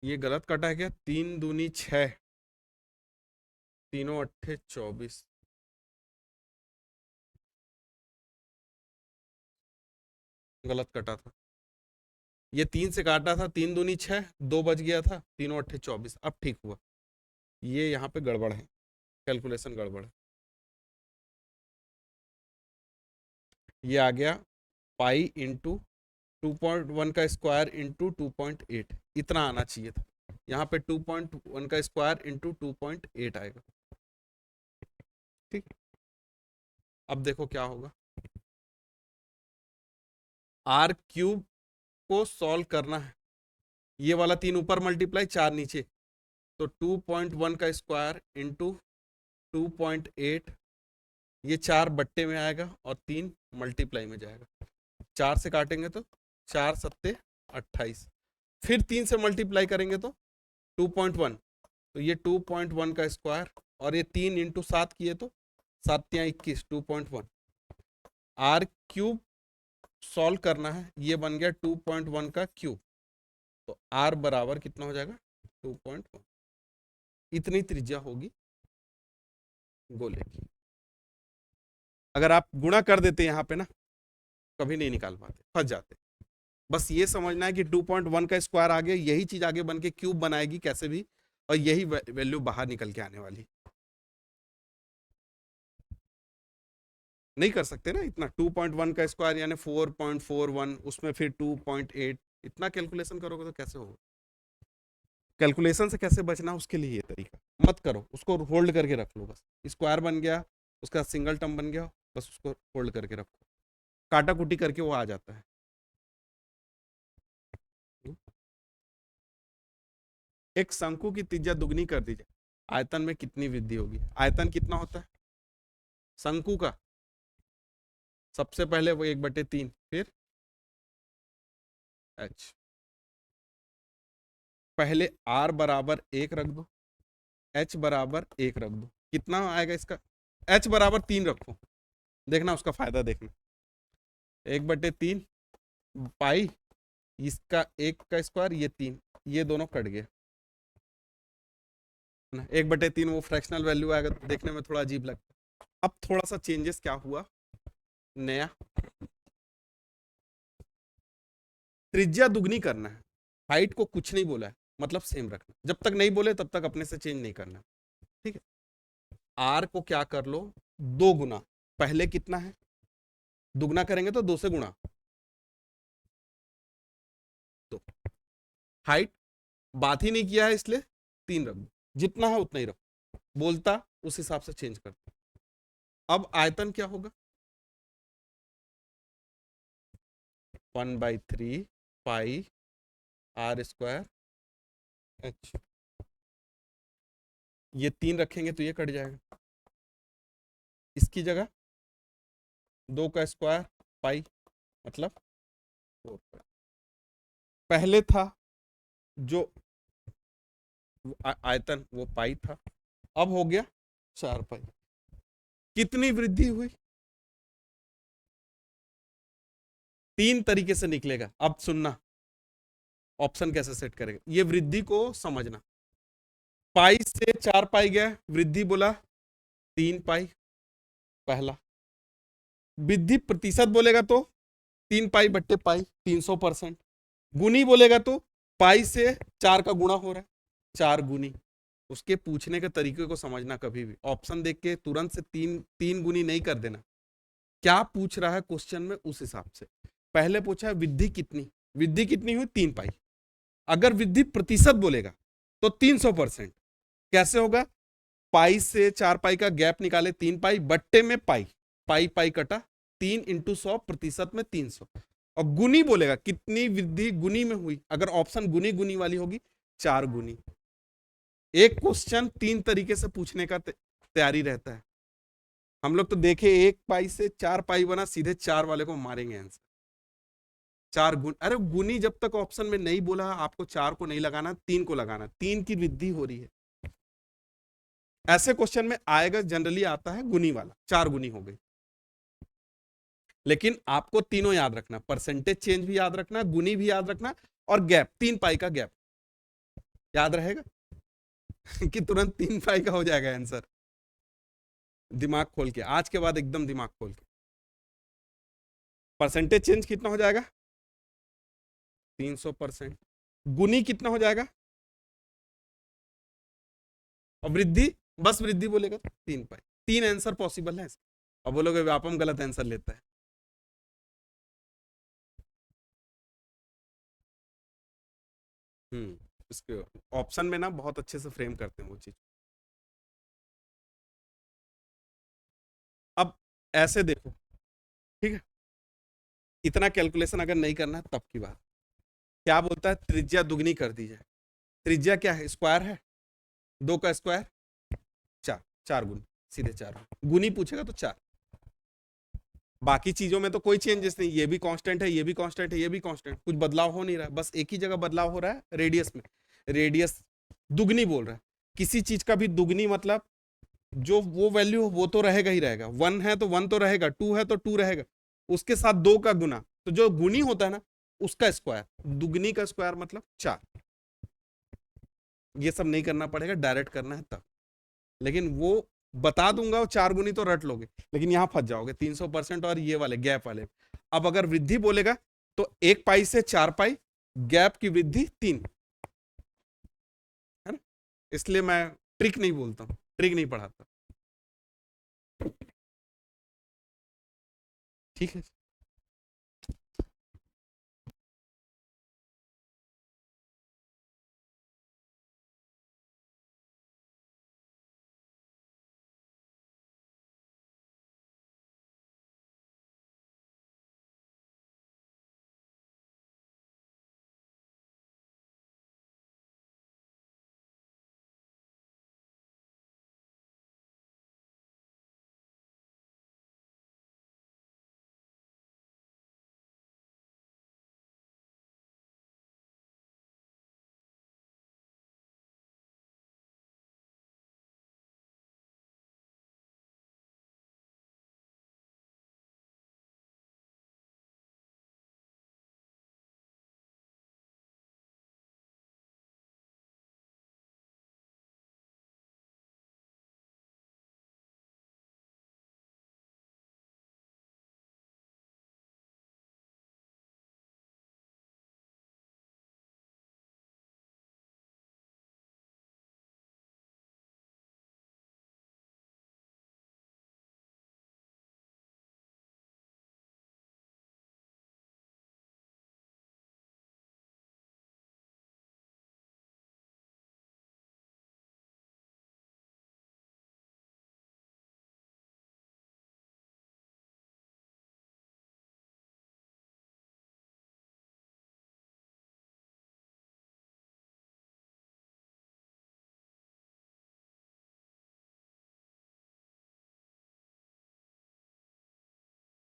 ये गलत कटा है क्या? 3 दूनी 6, तीनों अट्ठे 24, गलत कटा था। ये 3 से काटा था, 3 दूनी 6, 2 बच गया था, तीनों अट्ठे 24। अब ठीक हुआ। ये यहाँ पे गड़बड़ है, कैलकुलेशन गड़बड़ है। ये आ गया पाई इंटू 2.1 का स्क्वायर इंटू 2.8, इतना आना चाहिए था। यहाँ पे 2.1 का स्क्वायर इंटू 2.8 आएगा। ठीक, अब देखो क्या होगा। आर क्यूब को सॉल्व करना है, ये वाला 3 ऊपर मल्टीप्लाई 4 नीचे, तो 2.1 का स्क्वायर इंटू 2.8, ये 4 बट्टे में आएगा और 3 मल्टीप्लाई में जाएगा। 4 से काटेंगे तो 4 सत्ते 28, फिर 3 से मल्टीप्लाई करेंगे तो 2.1, तो ये 2.1 का स्क्वायर, और ये 3 इंटू 7 किए तो 7×3 = 21, 2.1। आर क्यूब सॉल्व करना है, ये बन गया 2.1 का क्यूब, तो आर बराबर कितना हो जाएगा? 2.1। इतनी त्रिज्या होगी गोले की। अगर आप गुणा कर देते यहाँ पे ना, कभी नहीं निकाल पाते, फंस जाते। बस ये समझना है कि 2.1 का स्क्वायर आ गया, यही चीज आगे बन के क्यूब बनाएगी कैसे भी, और यही वैल्यू बाहर निकल के आने वाली। नहीं कर सकते ना इतना, 2.1 का स्क्वायर यानी 4.41, उसमें फिर 2.8, इतना कैलकुलेशन करोगे तो कैसे होगा? कैलकुलेशन से कैसे बचना, उसके लिए ये तरीका मत करो, उसको होल्ड करके रख लो। बस स्क्वायर बन गया, उसका सिंगल टर्म बन गया, बस उसको होल्ड करके रखो, काटा कुटी करके वो आ जाता है। एक शंकु की त्रिज्या दुगनी कर दीजिए, आयतन में कितनी वृद्धि होगी? आयतन कितना होता है शंकु का? सबसे पहले वो 1/3, फिर h, पहले r बराबर 1 रख दो, h बराबर 1 रख दो, कितना आएगा इसका? h बराबर 3 रखो, देखना उसका फायदा देखना। 1/3 पाई, इसका 1 का स्क्वायर, ये 3, ये दोनों कट गए ना। 1/3 वो फ्रैक्शनल वैल्यू आएगा, तो देखने में थोड़ा अजीब लगता है। अब थोड़ा सा चेंजेस क्या हुआ नया, त्रिज्या दुगनी करना है, हाइट को कुछ नहीं बोला है, मतलब सेम रखना, जब तक नहीं बोले तब तक अपने से चेंज नहीं करना। ठीक है, आर को क्या कर लो, 2 गुना, पहले कितना है, दुगना करेंगे तो 2 से गुणा, तो हाइट बात ही नहीं किया है इसलिए 3 रख दो, जितना है उतना ही रखो, बोलता उस हिसाब से चेंज करते। अब आयतन क्या होगा? 1/3 पाई आर स्क्वायर h, ये 3 रखेंगे तो ये कट जाएगा, इसकी जगह 2 का स्क्वायर पाई, मतलब 4 पाई। पहले था जो आयतन वो पाई था, अब हो गया 4 पाई। कितनी वृद्धि हुई? 3 तरीके से निकलेगा। अब सुनना, ऑप्शन कैसे सेट करेगा, ये वृद्धि को समझना। पाई से 4 पाई गया, वृद्धि बोला 3 पाई, पहला। वृद्धि प्रतिशत बोलेगा तो 3 पाई/पाई, 300%। गुनी बोलेगा तो पाई से 4 का गुणा हो रहा है, 4 गुनी। उसके पूछने के तरीके को समझना, कभी भी ऑप्शन देख के तुरंत से 3 गुनी नहीं कर देना, क्या पूछ रहा है क्वेश्चन में उस हिसाब से। पहले पूछा है वृद्धि कितनी, वृद्धि कितनी हुई? 3 पाई। अगर वृद्धि प्रतिशत बोलेगा तो 300%। कैसे होगा? पाई से 4 पाई का गैप निकाले, 3 पाई बट्टे में पाई, पाई पाई कटा, 3 × 100, प्रतिशत में 300, और गुनी बोलेगा कितनी वृद्धि गुनी में हुई, अगर ऑप्शन गुनी गुनी वाली होगी 4 गुनी। एक क्वेश्चन 3 तरीके से पूछने का तैयारी रहता है। हम लोग तो देखे 1 पाई से 4 पाई बना, सीधे 4 वाले को मारेंगे आंसर। 4 गुण, अरे गुनी जब तक ऑप्शन में नहीं बोला आपको 4 को नहीं लगाना, 3 को लगाना, 3 की वृद्धि हो रही है। ऐसे क्वेश्चन में आएगा, जनरली आता है गुनी वाला, 4 गुनी हो गई। लेकिन आपको तीनों याद रखना, परसेंटेज चेंज भी याद रखना, गुनी भी याद रखना, और गैप 3 पाई का गैप याद रहेगा कि तुरंत 3 पाई का हो जाएगा आंसर। दिमाग खोल के, आज के बाद एकदम दिमाग खोल के। परसेंटेज चेंज कितना हो जाएगा? 300%। गुनी कितना हो जाएगा? और वृद्धि, बस वृद्धि बोलेगा तो 3 पाई। 3 आंसर पॉसिबल है। और बोलोगे व्यापम गलत आंसर लेता है। इसके ऑप्शन में ना बहुत अच्छे से फ्रेम करते हैं वो चीज। अब ऐसे देखो, ठीक है, इतना कैलकुलेशन अगर नहीं करना है तब की बात। क्या बोलता है? त्रिज्या दुगनी कर दी जाए। त्रिज्या क्या है? स्क्वायर है, 2 का स्क्वायर 4, 4 गुनी, सीधे 4 गुनी पूछेगा तो 4। बाकी चीजों में तो कोई चेंजेस नहीं, ये भी कांस्टेंट है, ये भी कांस्टेंट है, ये भी कांस्टेंट, कुछ बदलाव हो नहीं रहा है। बस एक ही जगह बदलाव हो रहा है, रेडियस में। रेडियस दुगनी बोल रहा है। किसी चीज का भी दुगनी मतलब जो वो वैल्यू वो तो रहेगा ही रहेगा। 1 है तो 1 तो रहेगा, 2 है तो 2 रहेगा, उसके साथ 2 का गुना, तो जो गुनी होता है ना उसका स्क्वायर। दुगनी का स्क्वायर मतलब 4। ये सब नहीं करना पड़ेगा, डायरेक्ट करना है तब। लेकिन वो बता दूंगा, वो 4 गुनी तो रट लोगे, लेकिन यहां फंस जाओगे 300% और ये वाले गैप वाले। अब अगर वृद्धि बोलेगा तो 1 पाई से 4 पाई, गैप की वृद्धि 3 है ना। इसलिए मैं ट्रिक नहीं बोलता हूं, ट्रिक नहीं पढ़ाता। ठीक है।